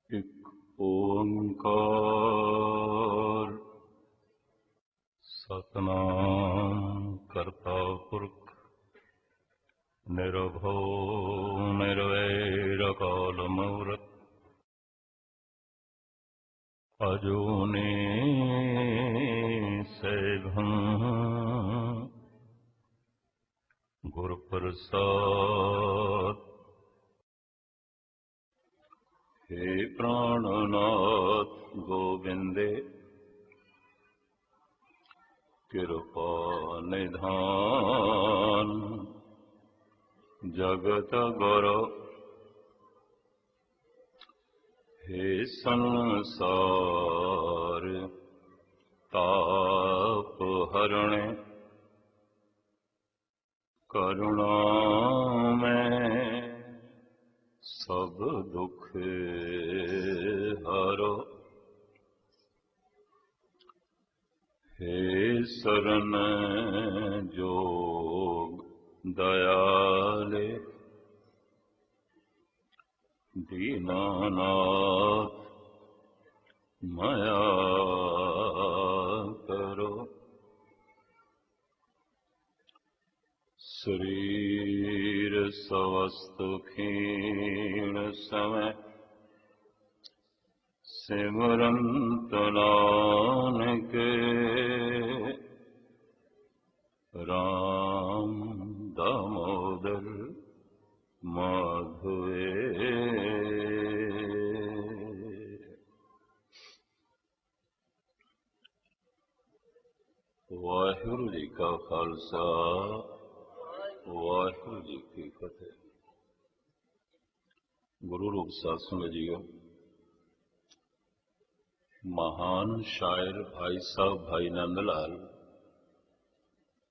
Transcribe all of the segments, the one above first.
एक ओंकार सतनाम करता पुरख निरभौ निर्वैर काल मूरत अजूनी सैभं गुरुप्रसाद। हे प्राणनाथ गोविंदे कृपा निधान जगत गुरु। हे संसार ताप हरणे करुणा में सब दुख हरो। हे शरण जोग दयाले दीनानाथ माया करो। शरीर स्वस्थ क्षीण समय सिमरंत नानक राम दामोदर माधवे। वाहिगुरु जी का खालसा वाहिगुरु जी की फतेह। गुरु रूप साध संगत जीओ, महान शायर भाई साहब भाई नंद लाल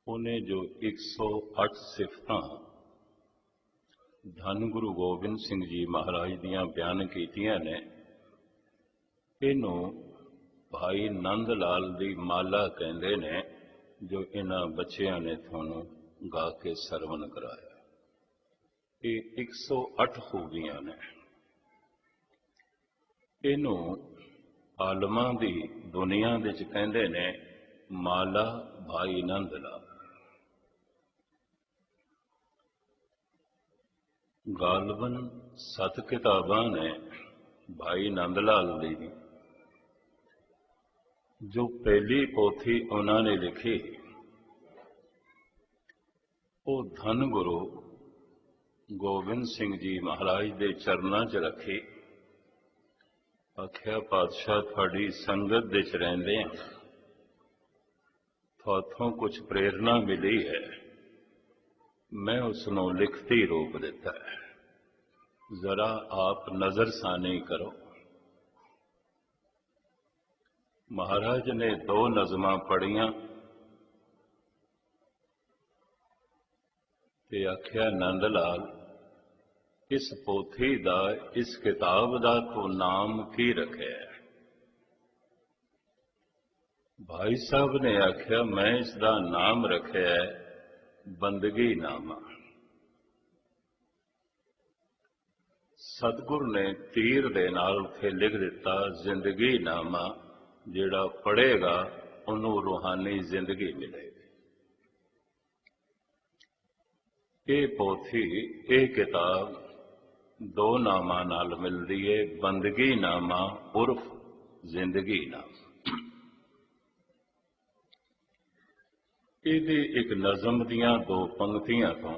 उन्हें जो 108 सिफतां धन गुरु गोबिंद सिंह जी महाराज दियां बयान कीतियां ने, इनू भाई नंद लाल दी माला कहंदे ने, जो इन्हां बच्चियां ने थानू गा के सरवण कराया। ये 108 खूबियां ने। इनू आलमां दी दुनिया विच कहंदे ने माला भाई नंद लाल। गालबन 7 किताबां ने भाई नंद लाल दी। जो पहली पोथी उन्होंने लिखी वो धन गुरु गोबिंद सिंह जी महाराज के चरणों च रखी। आख्या पातशाह थोड़ी संगत दे च रहिंदे हां, थाथों कुछ प्रेरणा मिली है, मैं उसनों लिखती रूप दिता है, जरा आप नजरसानी करो। महाराज ने 2 नज़मां पढ़ियां ते आख्या नंद लाल, इस पोथी दा इस किताब दा तो नाम की रखे है? भाई साहब ने आख्या मैं इसका नाम रखे है बंदगी नामा। सतगुरु ने तीर दे नाल थे लिख दिता जिंदगी नामा, जेड़ा पढ़ेगा उन्होंने रूहानी जिंदगी मिलेगी। ये पोथी ये किताब 2 नामां नाल मिलदी है, बंदगी नामा उर्फ जिंदगी नामा। इहदी एक नज़म दियां 2 पंक्तियां तो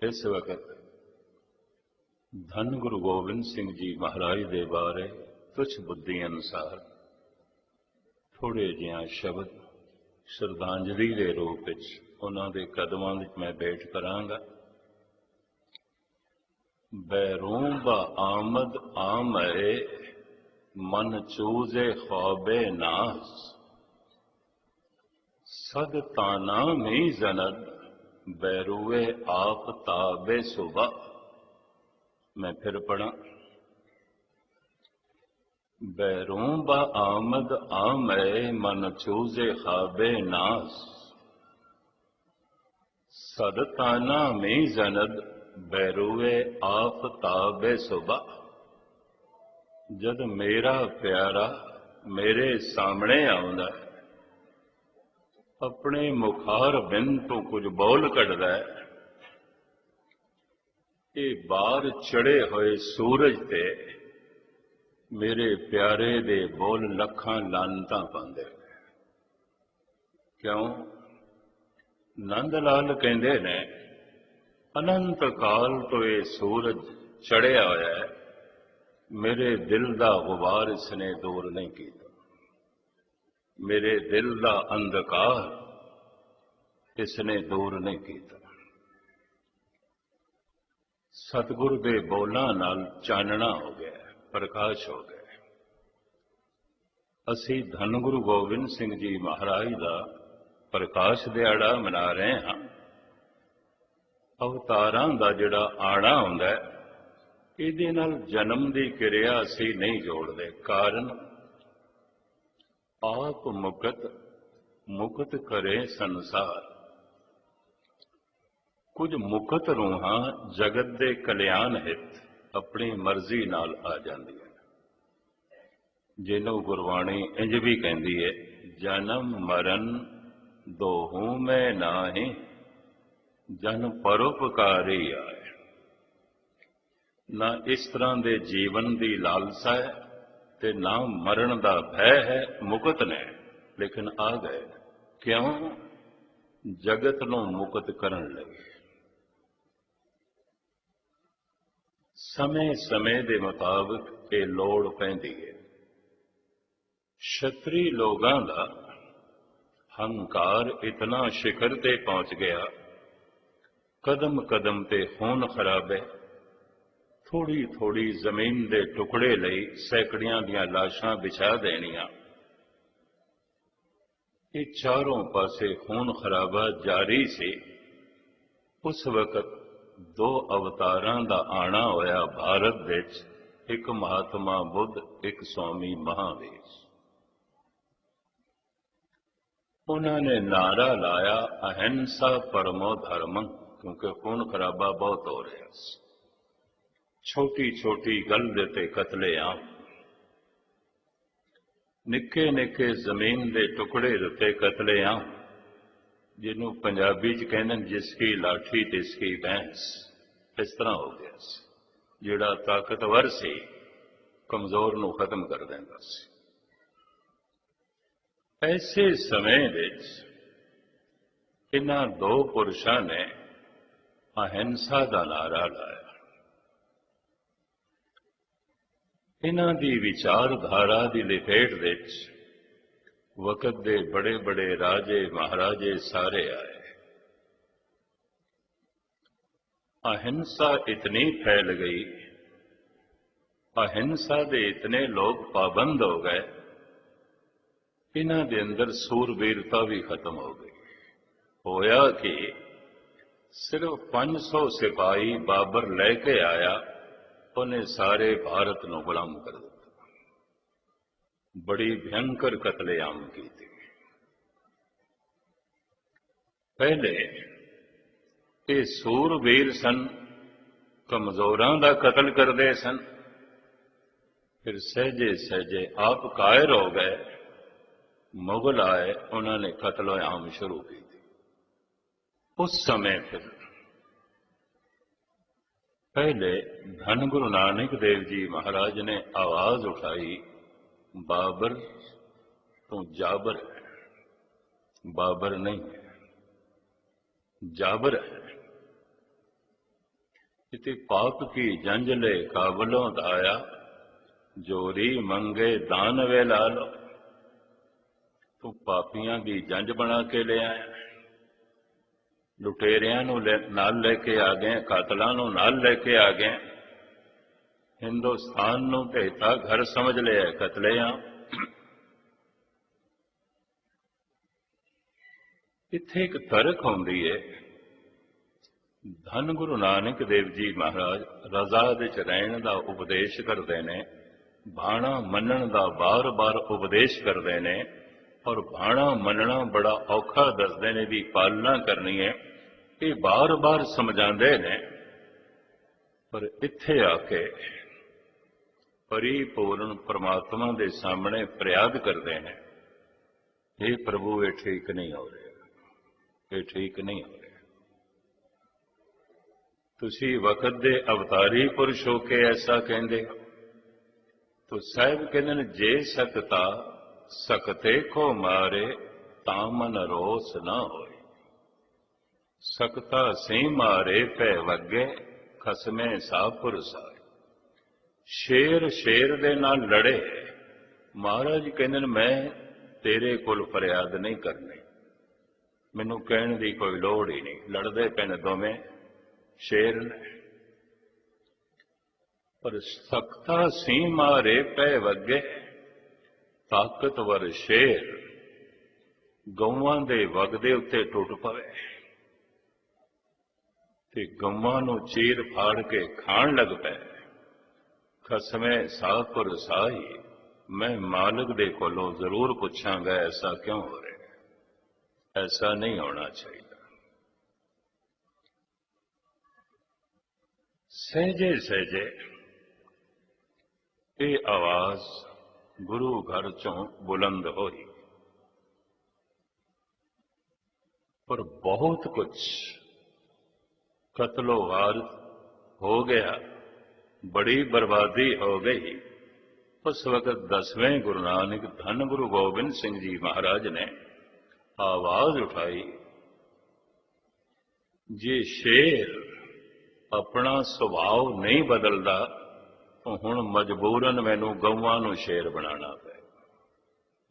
इस वक्त धन गुरु गोबिंद सिंह जी महाराज दे बारे तुच्छ बुद्धि अनुसार थोड़े जिहा शब्द श्रद्धांजलि के रूप में उन्हां दे कदमां विच मैं भेंट करांगा। बैरूं बा आमद आमए मन चूजे ख्वाबे नास, सद ताना में जनद बैरुए आप ताबे सुबह। मैं फिर पढ़ा। बैरूं बा आमद आमए मन चूजे ख्वाबे नास, सदताना में जनद बैरुए आफताबे सुबह। जद मेरा प्यारा मेरे सामने आउंदा अपने मुखार बिंद तो कुछ बोल कढ़दा है, ये बाहर चढ़े हुए सूरज ते मेरे प्यारे दे बोल लखां लानतां पांदे। क्यों? नंद लाल कहंदे ने अनंत काल तो ये सूरज चढ़िया होया है, मेरे दिल दा गुबार इसने दूर नहीं किया, मेरे दिल दा अंधकार इसने दूर नहीं किया। सतगुरु दे बोलां नाल चानना हो गया, प्रकाश हो गया। असी धन गुरु गोबिंद सिंह जी महाराज का प्रकाश दिहाड़ा मना रहे हैं। अवतारां दा जिहड़ा आना हुंदा है, इहदे नाल जन्म की क्रिया असी नहीं जोड़ते। कारण आप मुकत मुकत करे संसार। कुछ मुकत रूहां जगत के कल्याण हित अपनी मर्जी नाल आ जांदियां, जिन्हों गुरबाणी इंज भी कहती है, जन्म मरण दोहूं में नाहि जन परोपकारी आए। ना इस तरह के जीवन की लालसा है ते ना मरण का भय है। मुकत ने लेकिन आ गए। क्यों? जगत नूं मुकत करन लगे। समय समय के मुताबिक ये लोड़ पैंदी है। क्षत्री लोगां दा हंकार इतना शिखर ते पहुंच गया, कदम कदम ते खून खराबे, थोड़ी थोड़ी जमीन के टुकड़े लई सैकड़ियां दियां लाशां बिछा देनियां। ये चारों पासे खून खराबा जारी सी। उस वक्त दो अवतारां दा आना होया भारत विच, एक महात्मा बुद्ध, एक स्वामी महावीर। उन्होंने नारा लाया अहिंसा परमो धर्म, क्योंकि खून खराबा बहुत हो रहा है। छोटी छोटी गल देते कतलेआम, निके निके जमीन के टुकड़े देते कतलेआम, जिन्हों पंजाबी च कहते जिसकी लाठी तिसकी भैंस। इस तरह हो गया। जिहड़ा ताकतवर सी कमजोर नूं खत्म कर देंदा सी। ऐसे समय विच इन्हां दो पुरुषां ने अहिंसा का नारा लाया। इन्हां दी विचारधारा की लपेट विच वक़्त के बड़े बड़े राजे महाराजे सारे आए। अहिंसा इतनी फैल गई, अहिंसा के इतने लोग पाबंद हो गए, इन्हां दे अंदर सूरबीरता भी खत्म हो गई। होया कि सिर्फ 500 सिपाही बाबर लेके आया, उन्हें सारे भारत को गुलाम कर दिया। बड़ी भयंकर कतलेआम की थी। पहले ये सूरबीर सन, कमजोरां दा कतल करते सन। फिर सहजे सहजे आप कायर हो गए, मुगल आए, उन्होंने कतल आम शुरू की थी। उस समय फिर पहले धन गुरु नानक देव जी महाराज ने आवाज उठाई, बाबर तो जाबर है, बाबर नहीं है, जाबर है। इति पाप की जंजले काबलों दाया, जोरी मंगे दान वे लालो। तू पापियां की जंज बना के ले आया, लुटेरियां नाल लेके आ गए, कातलां नूं नाल लेके आ गए। हिंदुस्तान नूं ढेता घर समझ लिया, कतलेआम। इत्थे एक तरक होंदी है। धन गुरु नानक देव जी महाराज रजा विच रहण दा उपदेश करते हैं, भाणा मनण दा बार बार उपदेश करते हैं, और भाणा मनना बड़ा औखा दसदे ने, दी पालना करनी है, ये बार बार समझाते हैं। पर इत्थे आके परिपूर्ण परमात्मा के सामने फरियाद करते हैं, हे प्रभु ये ठीक नहीं हो रहा, ये ठीक नहीं हो रहा। तुसी वक्त दे अवतारी पुरुष हो के ऐसा कहते हो। तो साहब कहते हैं, जे सकता सकते को मारे ता मन रोस ना होए। सकता सी मारे पै वगे खसमे सापुर साए। शेर शेर दे नाल लड़े। महाराज कहते हैं, मैं तेरे कोल फरियाद नहीं करनी, मैनू कहने की कोई लोड़ ही नहीं। लड़ते पे ने दोवें शेर ने। पर सकता सी मारे पै वगे ताकतवर शेर गौवां दे वगदे उत्ते टुट पवे ते गौवां नूं चीर फाड़ के खाण लग पै। खसमे सापुर साही, मैं मालिक दे कोलों जरूर पूछांगा ऐसा क्यों हो रहा है, ऐसा नहीं होना चाहिए। सहजे सहजे ये आवाज गुरु घर चों बुलंद होई, पर बहुत कुछ कत्लो वारत हो गया, बड़ी बर्बादी हो गई। उस वक्त 10वें गुरु नानक धन गुरु गोबिंद सिंह जी महाराज ने आवाज उठाई, जे शेर अपना सुभाव नहीं बदलता तो हुण मजबूरन मैनू गौवां नूं शेर बनाना पे,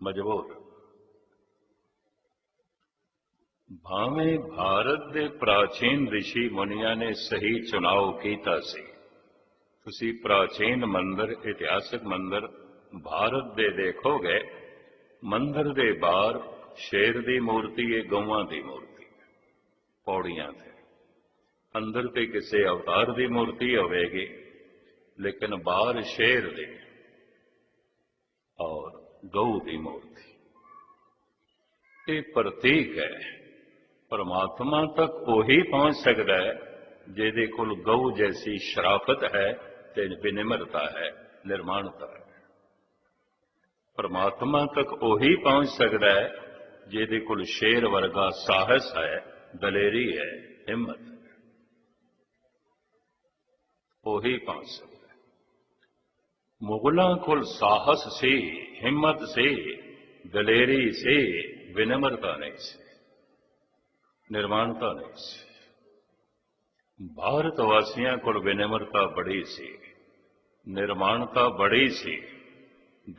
मजबूर। भावें भारत के प्राचीन ऋषि मुनिया ने सही चुनाव किया सी। तुसी प्राचीन मंदिर, इतिहासिक मंदिर भारत दे देखोगे, मंदिर दे बाहर शेर की मूर्ति है, गौवां की मूर्ति पौड़ियां थे। अंदर ते किसी अवतार की मूर्ति होगी, लेकिन बाहर शेर दी और गौ की मूर्ति। ये प्रतीक है, परमात्मा तक वही पहुंच सकता है जिहदे कोल गौ जैसी शराफत है, ते विनिम्रता है, निर्माणता है। परमात्मा तक वही पहुंच सकता है जिहदे कोल शेर वर्गा साहस है, दलेरी है, हिम्मत है, वही पहुंच सकता है। मुगलों कोल साहस सी, हिम्मत सी, दलेरी सी, विनम्रता नहीं सी, निर्माणता नहीं सी। भारतवासियों को विनम्रता बड़ी सी, निर्माणता बड़ी सी,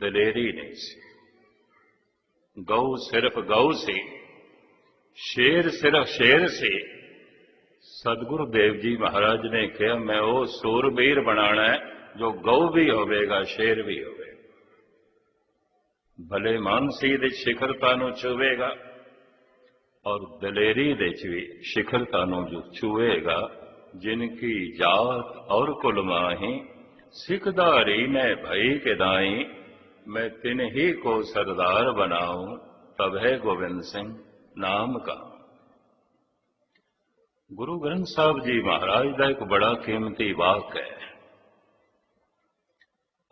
दलेरी नहीं सी। गौ सिर्फ गौ सी, शेर सिर्फ शेर सी। सतगुरु देव जी महाराज ने कहा, मैं वो सूरबीर बनाना है जो गौ भी होवेगा, शेर भी होवेगा। भले मानसी दे शिखरता नूं छुवेगा और दलेरी दे भी शिखरता नूं जो छुएगा। जिनकी जात और कुल माही, सिखदारी में भई के दाई। मैं तिन ही को सरदार बनाऊं, तब है गोविंद सिंह नाम का। गुरु ग्रंथ साहब जी महाराज का एक बड़ा कीमती वाक है,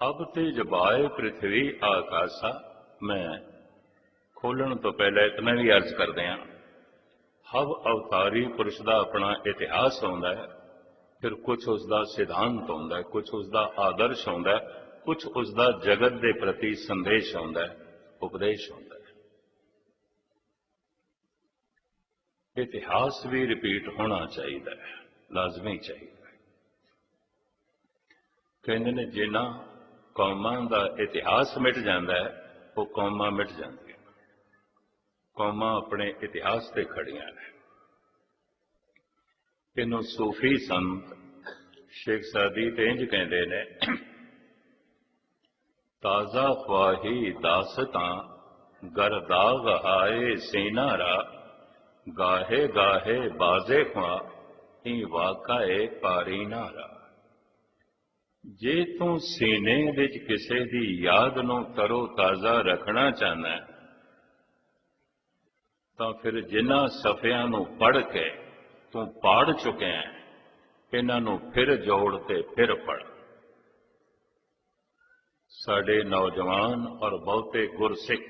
अब ते जबाए पृथ्वी आकाशा। मैं खोलण तो पहले इतना भी अर्ज कर दिया, हव अवतारी पुरुष का अपना इतिहास होंदा है, फिर कुछ उसका सिद्धांत होंदा है, कुछ उसका आदर्श होंदा है, कुछ उसका जगत के प्रति संदेश होंदा है, उपदेश होंदा है। इतिहास भी रिपीट होना चाहिए, लाजमी चाहिए। कहते ने जिन्हां कौमां का इतिहास मिट जाता है, वो कौमां मिट जांदियां। कौमां अपने इतिहास से खड़ियां ने। इनू सूफी संत शेख सादी ते इंज कहते ने, ताजा ख्वाही दासतां गर दाग हाए सीनारा। गाहे गाहे बाजे ख्वा ही वाकाए पारी नारा। जे तू सीने विच किसे दी याद नूं तरो ताज़ा रखना चाहना है, तो फिर जिन्हां सफ़ियां नूं पढ़ के तू पाड़ चुके हैं, इन्हां नूं फिर जोड़ ते फिर पढ़। साडे नौजवान और बहुते गुरसिख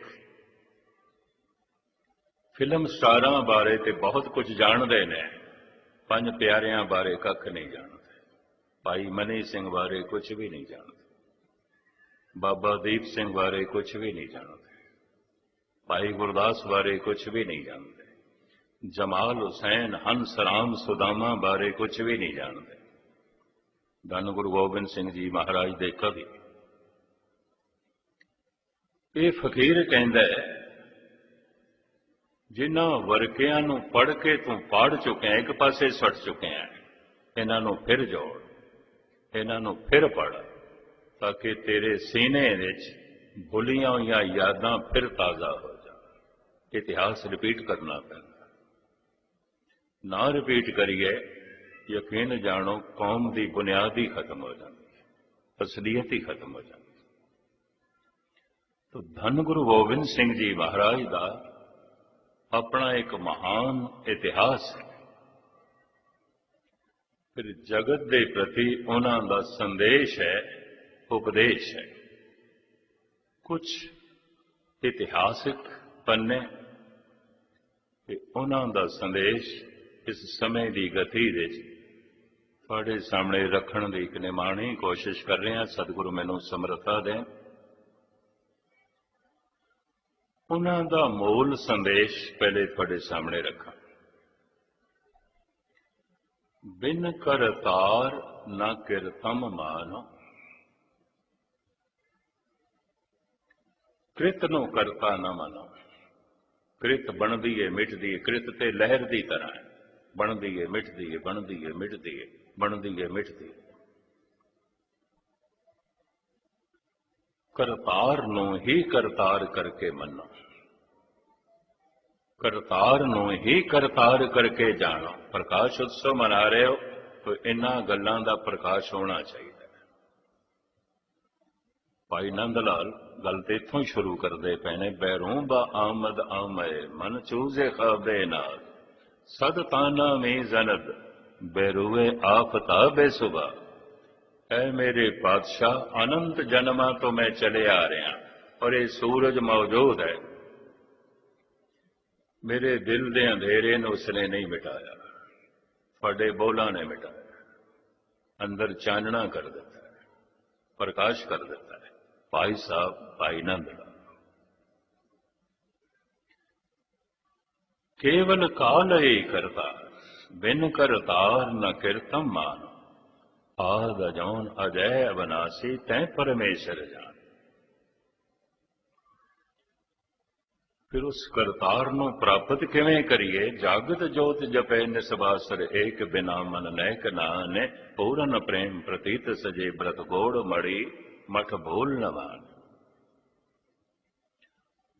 फिल्म स्टारां बारे ते बहुत कुछ जानते हैं, पंज प्यारियां बारे कख नहीं जानते, भाई मनी सिंह बारे कुछ भी नहीं जानते, बाबा दीप सिंह बारे कुछ भी नहीं जानते, भाई गुरदास बारे कुछ भी नहीं जानते, जमाल हुसैन हंस राम सुदामा बारे कुछ भी नहीं जानते। धन गुरु गोबिंद सिंह जी महाराज दे कवि ये फकीर कहंदा है, जिन्हां वर्गियां नूं पढ़ के तूं पढ़ चुके हैं, एक पासे सुट चुके हैं, इन्हां नूं फिर जोड़, इन्हां नूं फिर पढ़, ताकि तेरे सीने विच भुलियां होईयां यादां फिर ताज़ा हो जाए। इतिहास रिपीट करना पैंदा, ना रिपीट करिए यकीन जानो कौम की बुनियाद ही खत्म हो जाती है, असलियत ही खत्म हो जाती है। तो धन गुरु गोबिंद सिंह जी महाराज का अपना एक महान इतिहास है, फिर जगत के प्रति उन्हां दा संदेश है, उपदेश है। कुछ इतिहासिक पन्ने उन्हां दा संदेश इस समय की गति विच तुहाडे सामने रखण की एक निमाणी कोशिश कर रहे हैं। सतगुरु मैनूं समर्था दें। उन्हां दा मूल संदेश पहले तुहाडे सामने रखा। बिन करतार न किरतम मानो, कृत नूं करता न मानो। कृत बनदी है मिटदी है, कृत ते लहर की तरह है, बनदी है मिटदी है, बनदी है मिटदी है, बनदी है मिटदी है। करतार नूं ही करतार करके मनो, करतार नूं ही करतार करके जानो। प्रकाश उत्सव मना रहे हो तो इन्हां गल्लां दा प्रकाश होना चाहिए। भाई नंद लाल गल तो इत्थों ही शुरू करते पे ने, बैरों बा आमद आमय मन चूजे खाबे नाल, सद ताना में जनद बैरुए आफताबे सुबह। ऐ मेरे पातशाह, अनंत जन्मा तो मैं चले आ रहा और ये सूरज मौजूद है, मेरे दिल के अंधेरे ने उसने नहीं मिटाया, थोड़े बोलों ने मिटाया, अंदर चानना कर देता है, प्रकाश कर देता है। भाई साहब भाई नंद लाल, केवल काल ही करतार, बिन करतार न कीर्तम मानो। आद अजौन अजय अविनाशी तै परमेश्वर जान। फिर उस करतार नूं प्राप्त किवें करिए? जागत जोत जपै निसबासर एक, बिना मन नैक नाने। पूरन प्रेम प्रतीत सजे ब्रत गोड़ मड़ी, मठ भूल न मान।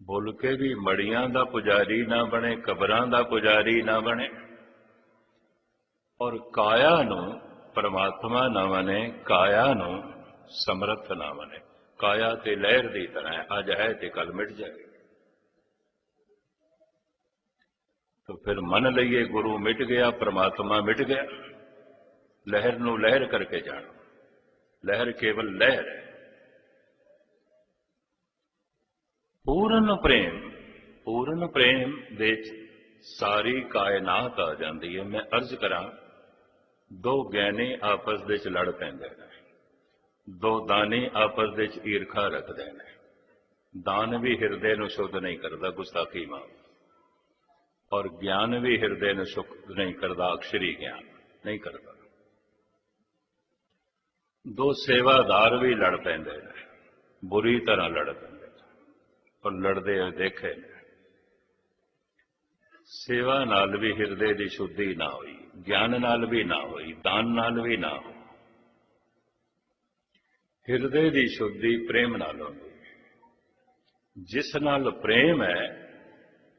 भुल के भी मड़ियां दा पुजारी ना बने, कबरां दा पुजारी ना बने, और काया नूं परमात्मा ना मने, काया नूं समर्थ ना मने। काया ते लहर दी तरह अज है ते कल मिट जाएगी। तो फिर मन लईए गुरु मिट गया, परमात्मा मिट गया। लहर नूं लहर करके जानो, लहर केवल लहर है। पूर्ण प्रेम, पूर्ण प्रेम विच सारी कायनात आ जाती है। मैं अर्ज करा, दो ज्ञानी आपस विच लड़ पैंदे ने, दो दानी आपस विच ईरखा रखते हैं। दान भी हिरदे नूं शुद्ध नहीं करता, गुस्ताखी मां, और ज्ञान भी हिरदे नूं शुद्ध नहीं करता, अक्षरी ज्ञान नहीं करता। दो सेवादार भी लड़ पैंदे ने, बुरी तरह लड़ पैंदे और लड़दे देखे ने। सेवा नाल भी हिरदे की शुद्धि ना हुई, ज्ञान नाल भी ना हुई, दान नाल भी ना हो। हिरदे की शुद्धि प्रेम नाल होंदी। जिस नाल प्रेम है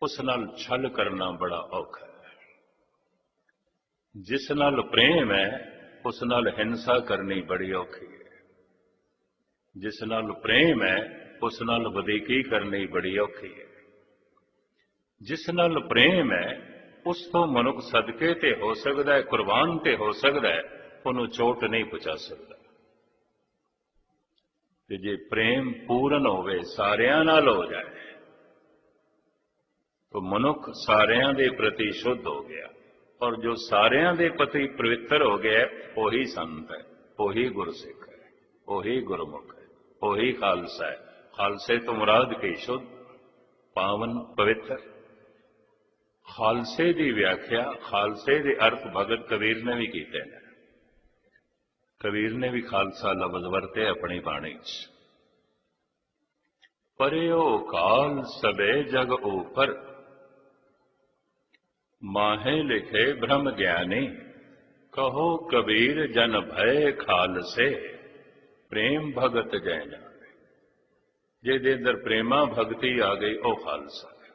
उस नाल छल करना बड़ा औखा है। जिस नाल प्रेम है उस नाल हिंसा करनी बड़ी औखी है। जिस नाल प्रेम है उस नाल वधीकी करनी बड़ी औखी है। जिस नाल प्रेम है उस तो मनुख सदके ते हो सकता है, कुर्बान ते हो सकता है, उन्होंने चोट नहीं पहुंचा सकता। ਤੇ ਜੇ ਪ੍ਰੇਮ ਪੂਰਨ ਹੋਵੇ, ਸਾਰਿਆਂ ਨਾਲ ਹੋ ਜਾਏ, तो मनुख सारियां दे प्रति शुद्ध हो गया। और जो सारियां दे प्रति पवित्र हो गया, वही संत है, वही गुरसिख है, वही गुरमुख है, वही खालसा है। खालसे तो मुराद की शुद्ध, पावन, पवित्र। खालसे की व्याख्या, खालसे के अर्थ भगत कबीर ने भी कीते हैं। कबीर ने भी खालसा लफ्ज वरते अपनी बाणी च। परे काल सबे जग ऊपर, माहे लिखे ब्रह्म ज्ञानी। कहो कबीर जन भय खालसे, प्रेम भगत जय जाने। जिहदे अंदर प्रेमा भगती आ गई, वो खालसा है,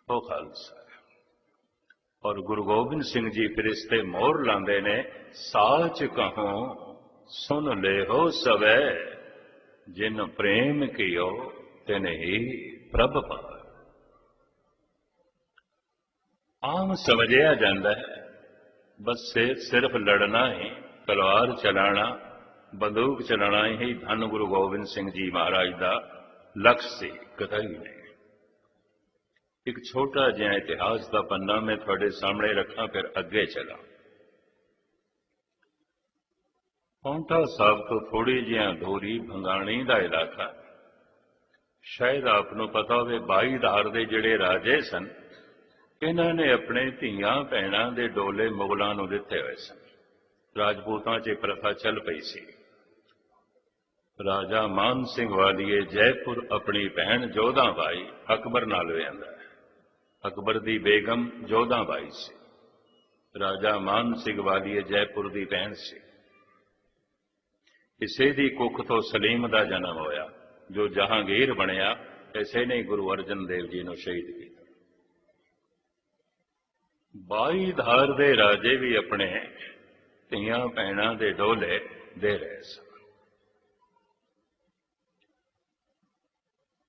वो खालसा है। और गुरु गोबिंद सिंह जी फिर इस ते मोहर लांदे ने, साच कहो सुन ले हो सवै, जिन प्रेम कियो तिन ही प्रभ पाए। आम समझिया जाता है बस सिर्फ लड़ना ही, तलवार चलाना, बंदूक चलाना ही धन गुरु गोबिंद सिंह जी महाराज का लक्ष्य से कतई नहीं। एक छोटा जिहा इतिहास का पन्ना मैं थोड़े सामने रखा, फिर अगे चला। पाउंटा साहब तो थोड़ी जिहा दूरी भंगाणी का इलाका, शायद आपको पता हो, 22 धार के जिहड़े राजे सन, इन्होंने अपने धीआं भैणां दे डोले मुगलों को दिते हुए सन। राजपूतों च प्रथा चल पई सी। राजा मान सिंह वालिए जयपुर अपनी भैन जोधा बाई अकबर नाल विआंदा है। अकबर दी बेगम जोधा बाई सी, राजा मान सिंह वालिए जयपुर दी भैन सी। इसे दी कुख तो सलीम दा जन्म होया, जो जहांगीर बनया। इसे ने गुरु अर्जन देव जी नूं शहीद किया। 22 धार दे राजे भी अपने धीआं भैणां दे डोले दे रहे सन।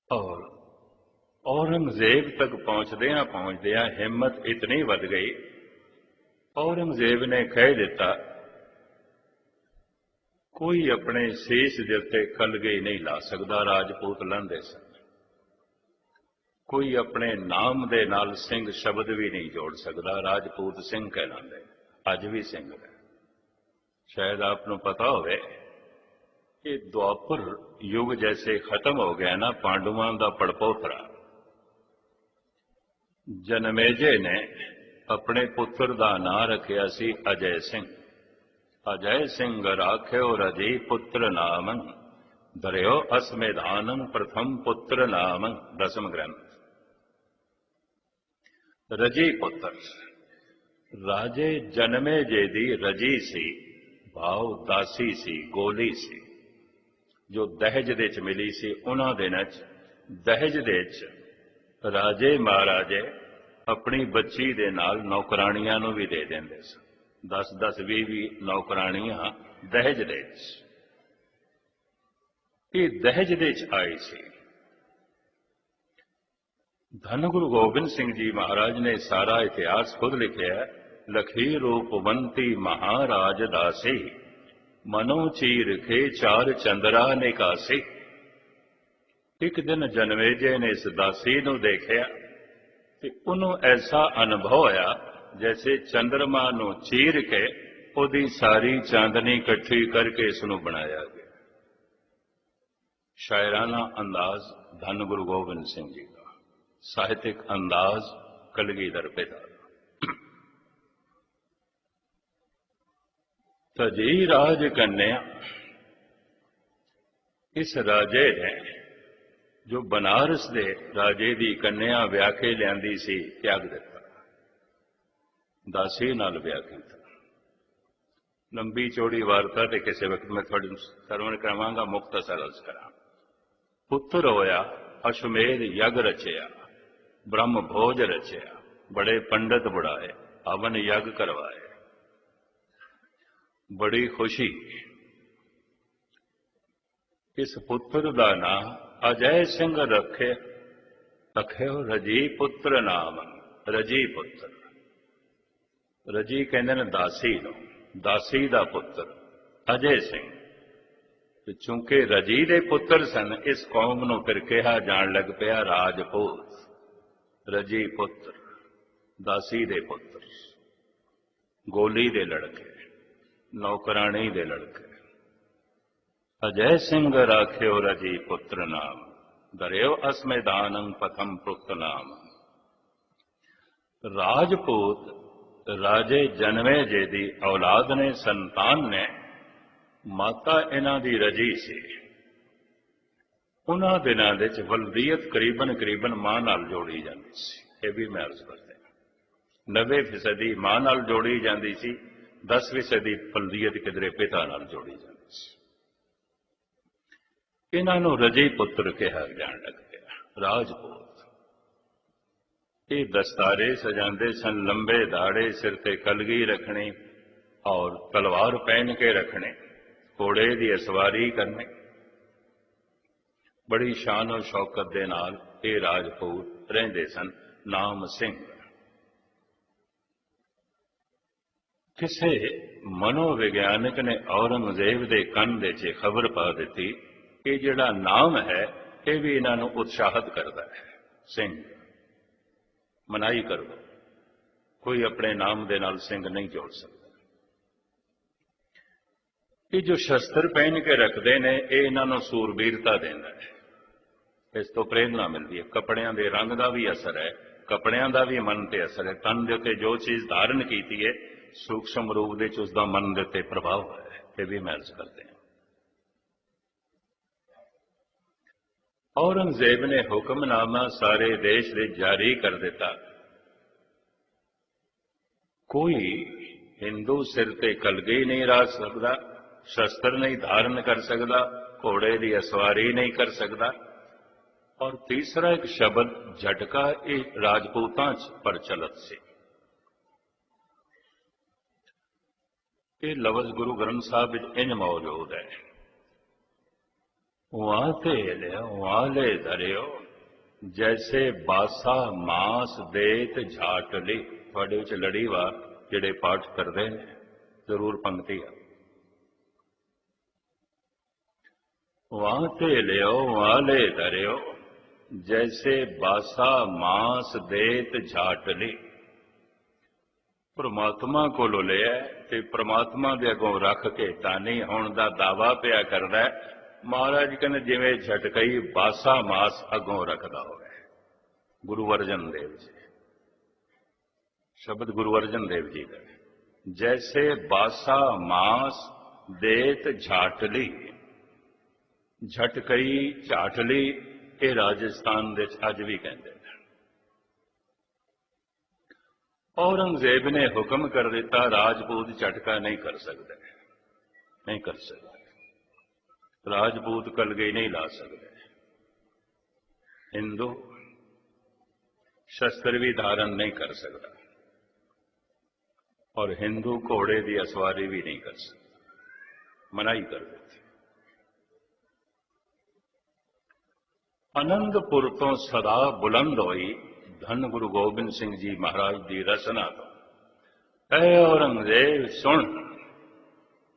और औरंगजेब तक पहुंचदियां हिम्मत इतनी वध गई, औरंगजेब ने कह दिता, कोई अपने शीश दे उत्ते कलगी नहीं ला सकता। राजपूत लांदे सन। कोई अपने नाम दे नाल सिंह शब्द भी नहीं जोड़ सकता। राजपूत सिंह कहलाते, अज भी सिंह है। शायद आपको पता होवे कि द्वापर युग जैसे खत्म हो गया ना, पांडुआं दा पड़पोतरा जनमेजे ने अपने पुत्र का नां रखिया सी अजय सिंह। अजय सिंह राख्यो रजी पुत्र नामं, धरियो असमेधानं प्रथम पुत्र नामं। दसम ग्रंथ। रजी पुत्र, राजे जन्मे जे दी रजी सी, भाव दासी सी, गोली सी, जो दहेज दे च मिली सी। उन्हां दिनां च दहेज दे च राजे महाराजे अपनी बच्ची दे नाल नौकरानियां नूं भी दे देंदे सन। 10-10, 20-20 नौकरानियां दहेज दे च। ये दहेज दे च आई सी। धन गुरु गोबिंद सिंह जी महाराज ने सारा इतिहास खुद लिखा है। लखी रूपवंती महाराज दासी, मनो चीर के 4 चंद्रा निकासी। एक दिन जनमेजे ने इस दासी नूं देखिया ते उन्हों ऐसा अनुभव होया जैसे चंद्रमा नूं चीर के उहदी सारी चांदनी इकट्ठी करके इसनूं बनाया गया। शायराना अंदाज धन गुरु गोबिंद सिंह जी का, साहित्यिक अंदाज कलगीधर पिता। तजी राज कन्या, इस राजे ने जो बनारस दे राजे की कन्या ब्याह के लियांदी सी, त्याग दिता, दासी नाल ब्याह किया। लंबी चौड़ी वार्ता ते किसी वक्त मैं थोड़ी सरवण करावांगा, मुख्तसर अर्ज करा। पुत्र होया, अश्वमेध यज्ञ रचिया, ब्रह्म भोज रचिया, बड़े पंडित बुढ़ाए, हवन यज्ञ करवाए। बड़ी खुशी। इस पुत्र का नाम अजय सिंह रखे रजी पुत्र नाम। रजी पुत्र, रजी कहते हैं दासी नूं, दासी का पुत्र अजय सिंह। ਤੇ ਚੂੰਕਿ ਰਜੀ ਦੇ ਪੁੱਤਰ ਸਨ, ਇਸ ਕੌਮ ਨੂੰ ਫਿਰ ਕਿਹਾ ਜਾਣ ਲੱਗ ਪਿਆ ਰਾਜਪੂਤ। ਰਜੀ ਪੁੱਤਰ, ਦਾਸੀ ਦੇ ਪੁੱਤਰ, ਗੋਲੀ ਦੇ ਲੜਕੇ, ਨੌਕਰਾਣੀ ਦੇ ਲੜਕੇ। ਅਜੈ ਸਿੰਘ ਰਾਖਿਓ ਰਜੀ ਪੁੱਤਰ ਨਾਮ, ਦਰਿਓ ਅਸ ਮੈਦਾਨੰ ਪਥਮ ਪੁੱਤ ਨਾਮ। ਰਾਜਪੂਤ ਰਾਜੇ ਜਨਮੇ ਜੇ ਦੀ ਔਲਾਦ ਨੇ, ਸੰਤਾਨ ਨੇ। ਮਾਤਾ ਇਹਨਾਂ ਦੀ ਰਜੀ ਸੀ। ਉਹਨਾਂ ਦਿਨਾਂ ਦੇ ਵਿੱਚ ਵਲਦੀਅਤ ਕਰੀਬਨ ਮਾਂ ਨਾਲ ਜੋੜੀ ਜਾਂਦੀ ਸੀ। ਇਹ ਵੀ ਮੈਂ ਅਰਜ਼ ਕਰਦਾ, 90% ਮਾਂ ਨਾਲ ਜੋੜੀ ਜਾਂਦੀ ਸੀ, 10% ਵਲਦੀਅਤ ਕਿਧਰੇ ਪਿਤਾ ਨਾਲ ਜੋੜੀ ਜਾਂਦੀ ਸੀ। ਇਹਨਾਂ ਨੂੰ ਰਜੀ ਪੁੱਤਰ ਕਿਹਾ ਜਾਣ ਲੱਗ ਪਿਆ, ਰਾਜਪੂਤ। ਇਹ ਦਸਤਾਰੇ ਸਜਾਉਂਦੇ ਸਨ, ਲੰਬੇ ਦਾੜੇ, ਸਿਰ ਤੇ ਕਲਗੀ ਰੱਖਣੀ ਔਰ ਤਲਵਾਰ ਪਹਿਨ ਕੇ ਰੱਖਣੇ, ਘੋੜੇ ਦੀ ਅਸਵਾਰੀ ਕਰਨੀ। ਬੜੀ ਸ਼ਾਨ ਔਰ ਸ਼ੌਕਤ ਦੇ ਨਾਲ ਇਹ ਰਾਜਪੂਤ ਰਹਿੰਦੇ ਸਨ। ਨਾਮ ਸਿੰਘ। ਕਿਸੇ ਮਨੋਵਿਗਿਆਨਕ ਨੇ ਔਰੰਗਜ਼ੇਬ ਦੇ ਕੰਨ ਦੇ 'ਚ ਖਬਰ ਪਾ ਦਿੱਤੀ ਕਿ ਜਿਹੜਾ ਨਾਮ ਹੈ ਇਹ ਵੀ ਇਹਨਾਂ ਨੂੰ ਉਤਸ਼ਾਹਿਤ ਕਰਦਾ ਹੈ। ਸਿੰਘ ਮਨਾਹੀ ਕਰ ਦੋ, ਕੋਈ ਆਪਣੇ ਨਾਮ ਦੇ ਨਾਲ ਸਿੰਘ ਨਹੀਂ ਜੋੜ ਸਕਦਾ। ਇਹ ਜੋ ਸ਼ਸਤਰ ਪਹਿਨ ਕੇ ਰੱਖਦੇ ਨੇ, ਇਹ ਇਹਨਾਂ ਨੂੰ ਸੂਰਬੀਰਤਾ ਦਿੰਦਾ ਹੈ। ਇਸ ਤੋਂ ਪ੍ਰੇਰਨਾ ਮਿਲਦੀ ਹੈ। ਕੱਪੜਿਆਂ ਦੇ ਰੰਗ ਦਾ ਵੀ ਅਸਰ ਹੈ, ਕੱਪੜਿਆਂ ਦਾ ਵੀ ਮਨ ਤੇ ਅਸਰ ਹੈ। ਤਨ ਦੇ ਉੱਤੇ ਜੋ ਚੀਜ਼ ਧਾਰਨ ਕੀਤੀ ਹੈ, ਸੂਖਸ਼ਮ ਰੂਪ ਦੇ ਵਿੱਚ ਉਸ ਦਾ ਮਨ ਦੇ ਉੱਤੇ ਪ੍ਰਭਾਵ ਹੈ। ਇਹ ਵੀ ਮੈਂ ਅਰਜ਼ ਕਰਦੇ ਹਾਂ। ਔਰੰਗਜ਼ੇਬ ਨੇ ਹੁਕਮਨਾਮਾ ਸਾਰੇ ਦੇਸ਼ ਦੇ ਜਾਰੀ ਕਰ ਦਿੱਤਾ। ਕੋਈ ਹਿੰਦੂ ਸਿਰ ਤੇ ਕਲਗੀ ਨਹੀਂ ਰੱਖ ਸਕਦਾ, ਸ਼ਸਤਰ ਨਹੀਂ ਧਾਰਨ ਕਰ ਸਕਦਾ, ਘੋੜੇ ਦੀ ਅਸਵਾਰੀ ਨਹੀਂ ਕਰ ਸਕਦਾ। ਔਰ ਤੀਸਰਾ ਇੱਕ ਸ਼ਬਦ ਝਟਕਾ, ਇਹ ਰਾਜਪੂਤਾਂ 'ਚ ਪ੍ਰਚਲਿਤ ਸੀ। ਇਹ ਲਫ਼ਜ਼ ਗੁਰੂ ਗ੍ਰੰਥ ਸਾਹਿਬ ਵਿੱਚ ਇੰਜ ਮੌਜੂਦ ਹੈ, वहां ते लियो वाले धरियो जैसे बासा मास देत झाटली। थोड़े विच लड़ीवार जिहड़े पाठ करते हैं जरूर पंक्ति है। वहां ते लियो वाले धरियो जैसे बासा मास देत झाटली। परमात्मा को लिया ते परमात्मा दे अगों रख के तानी होण दा दावा पिया करदा है। महाराज कहते जिवें झटकई बासा मास अगों रखदा होवे। गुरु अर्जन देव जी, शब्द गुरु अर्जन देव जी का, जैसे बासा मास देत झाटली। झटकई झाटली ये राजस्थान दे अज भी कहते हैं। औरंगजेब ने हुक्म कर दिता, राजपूत झटका नहीं कर सकते, नहीं कर सकते। राजपूत कलगी नहीं ला सकते। हिंदू शस्त्र भी धारण नहीं कर सकता और हिंदू घोड़े की असवारी भी नहीं कर सकता, मनाही कर देती। आनंदपुर तो सदा बुलंद होई धन गुरु गोबिंद सिंह जी महाराज की रचना तो, ऐ औरंगजेब सुन,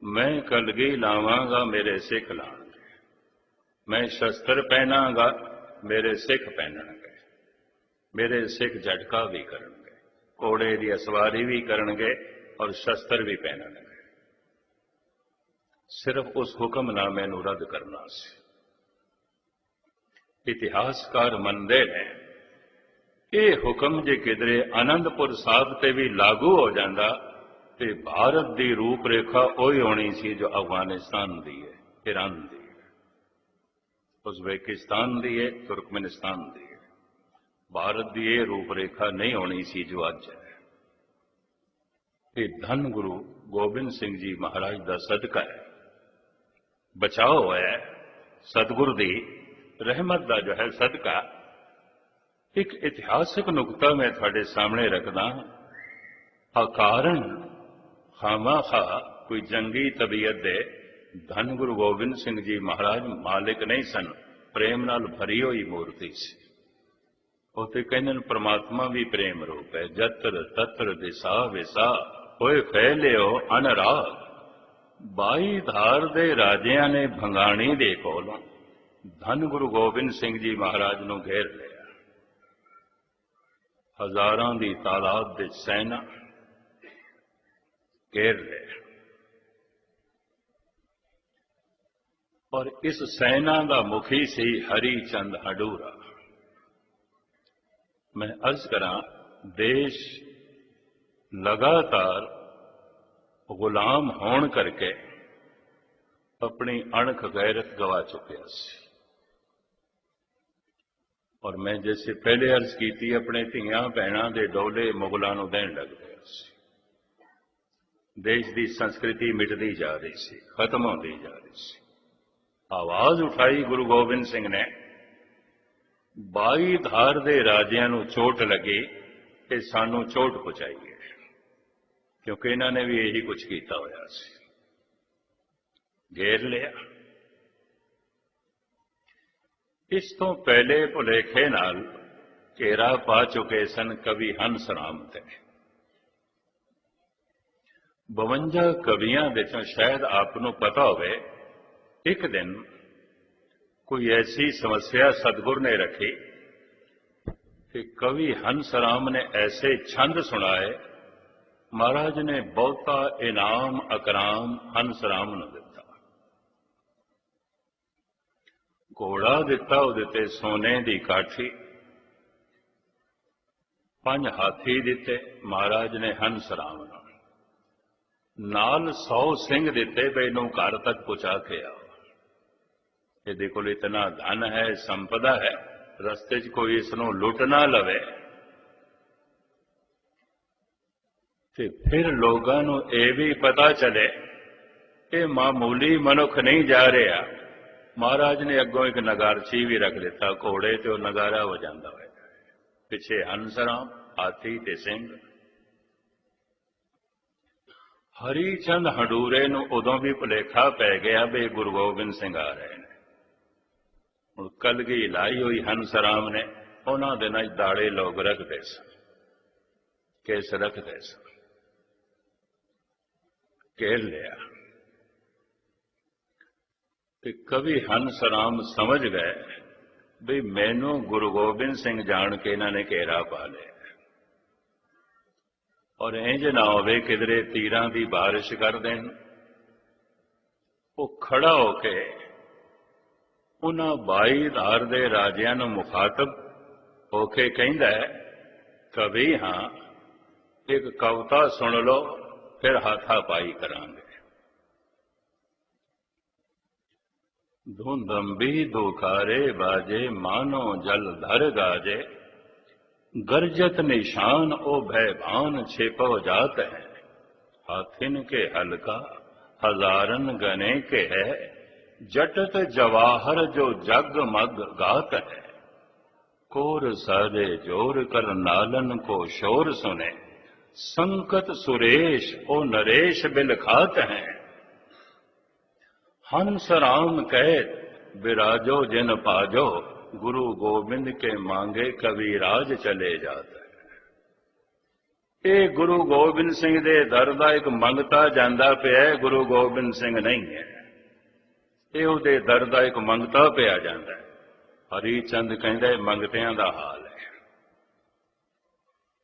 मैं कलगी लावांगा मेरे सिख लाणगे, मैं शस्त्र पहनांगा मेरे सिख पहनणगे, मेरे सिख झटका भी करनगे, घोड़े की असवारी भी करनगे और शस्त्र भी पहनणगे। सिर्फ उस हुक्मनामे नूं रद्द करना सी। इतिहासकार मनदे ने ये हुक्म जे किधरे आनंदपुर साहिब ते भी लागू हो जांदा ते भारत की रूपरेखा वही होनी सी जो अफगानिस्तान की है, ईरान की है, उज़्बेकिस्तान की है, तुर्कमेनिस्तान की है। भारत की यह रूपरेखा नहीं होनी सी जो अज है। ये धन गुरु गोबिंद सिंह जी महाराज का सदका है, बचाव है, सतगुरु की रहमत का जो है सदका। एक इतिहासिक नुकता मैं थोड़े सामने रखदा, अकारण खामाखा कोई जंगी तबीयत दे धन गुरु गोबिंद सिंह जी महाराज मालिक नहीं सन, प्रेम नाल भरी हुई मूर्ति सी। उते कहने परमात्मा भी प्रेम रूप है। जत्र तत्र दिशा विसा होए फैलियो अनराग, 22 ਧਾਰ ਦੇ ਰਾਜਿਆਂ ਨੇ ਭੰਗਾਣੀ ਦੇ ਕੋਲੋਂ ਧੰਨ ਗੁਰੂ ਗੋਬਿੰਦ ਸਿੰਘ ਜੀ ਮਹਾਰਾਜ ਨੂੰ ਘੇਰ ਲਿਆ। ਹਜ਼ਾਰਾਂ ਦੀ ਤਾਦਾਦ ਵਿੱਚ ਸੈਨਾ ਘੇਰ ਲਿਆ, ਔਰ ਇਸ ਸੈਨਾ ਦਾ ਮੁਖੀ ਸੀ ਹਰੀ ਚੰਦ ਹਡੂਰਾ। मैं अर्ज करा, देश लगातार गुलाम होने करके अपनी अणख गैरत गवा चुकिया सी। और मैं जैसे पहले अर्ज की थी, अपने धियां भैणां दे डोले मुगलों को देन लग गया सी। देश की संस्कृति मिटती जा रही सी, खत्म होती जा रही सी। आवाज उठाई गुरु गोबिंद सिंह ने, 22 धार ਦੇ ਰਾਜਿਆਂ ਨੂੰ ਚੋਟ ਲੱਗੀ ਕਿ ਸਾਨੂੰ ਚੋਟ ਪਹੁੰਚਾਈਏ, ਕਿਉਂਕਿ ਇਹਨਾਂ ਨੇ ਵੀ ਇਹੀ ਕੁਝ ਕੀਤਾ ਹੋਇਆ ਸੀ। ਘੇਰ ਲਿਆ। ਇਸ ਤੋਂ ਪਹਿਲੇ ਭੁਲੇਖੇ ਨਾਲ ਘੇਰਾ ਪਾ ਚੁੱਕੇ ਸਨ ਕਵੀ ਹੰਸ ਰਾਮ ਤੇ। 52 ਕਵੀਆਂ ਵਿੱਚੋਂ ਸ਼ਾਇਦ ਆਪ ਨੂੰ ਪਤਾ ਹੋਵੇ, ਇੱਕ ਦਿਨ कोई ऐसी समस्या सतगुर ने रखी कि कवि हंस राम ने ऐसे छंद सुनाए, महाराज ने बहुता इनाम अकराम हंस राम ने दिता। घोड़ा दिता उहदे ते सोने की काठी, 5 हाथी दिते महाराज ने हंस राम नाल 100 सिंह दिते बे इहनूं घर तक पहुंचा के आओ। ਇਹਦੇ ਕੋਲ इतना धन है, संपदा है, रस्ते च कोई इसनों लुट ना लवे। ते फिर लोगों को यह भी पता चले ये मामूली मनुख नहीं जा रहा। महाराज ने अगों एक नगारची भी रख दिता, घोड़े ते नगारा वजांदा है, पिछे हंस राम हाथी ते सिंह। हरी चंद हडूरे नूं उदों भी भुलेखा पै गया भी गुरु गोबिंद सिंह आ रहे हैं। कलगी लाई हुई हंस राम ने उन्होंने दिनों दाड़े लोग रखते सन, केस रखते सन। घेर लिया कि कवि हंस राम समझ गए भी मैनू गुरु गोबिंद सिंह जान के इन्होंने घेरा पा लिया, और इंज ना होवे किधरे तीरां की बारिश कर देन। वो खड़ा होके उन्हां 22 धार दे राजियां नूं मुखातब होके कहंदा है, कवि हाँ एक कविता सुन लो फिर हाथापाई करांगे। धुंधंबी दुखारे बाजे मानो जल धर गाजे, गरजत निशान ओ भयभान छिपो जात है। हाथिन के हल्का हजारन गने के है, जटत जवाहर जो जग मग गात है। कोर सारे जोर कर नालन को शोर सुने, संकट सुरेश ओ नरेश बिल खात हैं। हंस राम कह विराजो जिन पाजो, गुरु गोबिंद के मांगे कवि राज चले जाता है। ये गुरु गोबिंद सिंह दे दर दा एक मंगता जांदा पिया, गुरु गोबिंद सिंह नहीं है। ਇਹ ਉਹਦੇ ਦਰ ਦਾ ਇੱਕ ਮੰਗਤਾ ਪਿਆ ਜਾਂਦਾ ਹੈ। ਹਰੀ ਚੰਦ ਕਹਿੰਦਾ ਮੰਗਤਿਆਂ ਦਾ ਹਾਲ ਹੈ।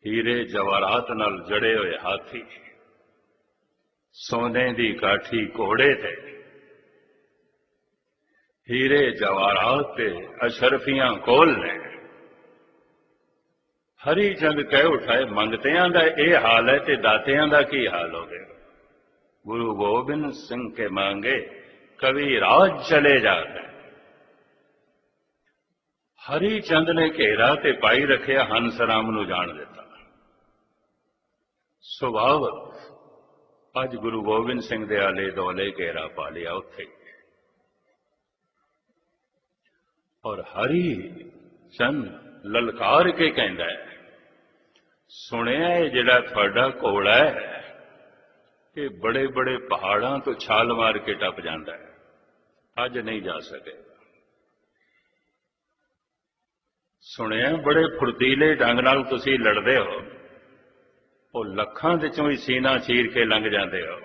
ਹੀਰੇ ਜਵਾਹਰਾਤ ਨਾਲ ਜੜੇ ਹੋਏ ਹਾਥੀ, ਸੋਨੇ ਦੀ ਕਾਠੀ ਘੋੜੇ ਤੇ, ਹੀਰੇ ਜਵਾਹਰਾਤ ਤੇ ਅਸ਼ਰਫੀਆਂ ਕੋਲ ਨੇ। ਹਰੀ ਚੰਦ ਕਹਿ ਉਠਾਏ ਮੰਗਤਿਆਂ ਦਾ ਇਹ ਹਾਲ ਹੈ ਤੇ ਦਾਤਿਆਂ ਦਾ ਕੀ ਹਾਲ ਹੋਵੇਗਾ। ਗੁਰੂ ਗੋਬਿੰਦ ਸਿੰਘ ਕੇ ਮੰਗੇ कवि राज चले जाते। हरी चंद ने घेरा ते पाई रखिया, हंस राम नूं जान दिता। सुभावक अज गुरु गोबिंद सिंह दे आले दोले घेरा पा लिया उत्थे। और हरी चंद ललकार के कहंदा है, सुनिया जिहड़ा तुहाडा घोड़ा है ये बड़े बड़े पहाड़ों तो छाल मार के टप जाता है, अज नहीं जा सकेगा। सुनिया बड़े फुर्तीले ढंग नाल तुसीं लड़दे हो, वो लखां विचों ही सीना चीर के लंघ जाते हो,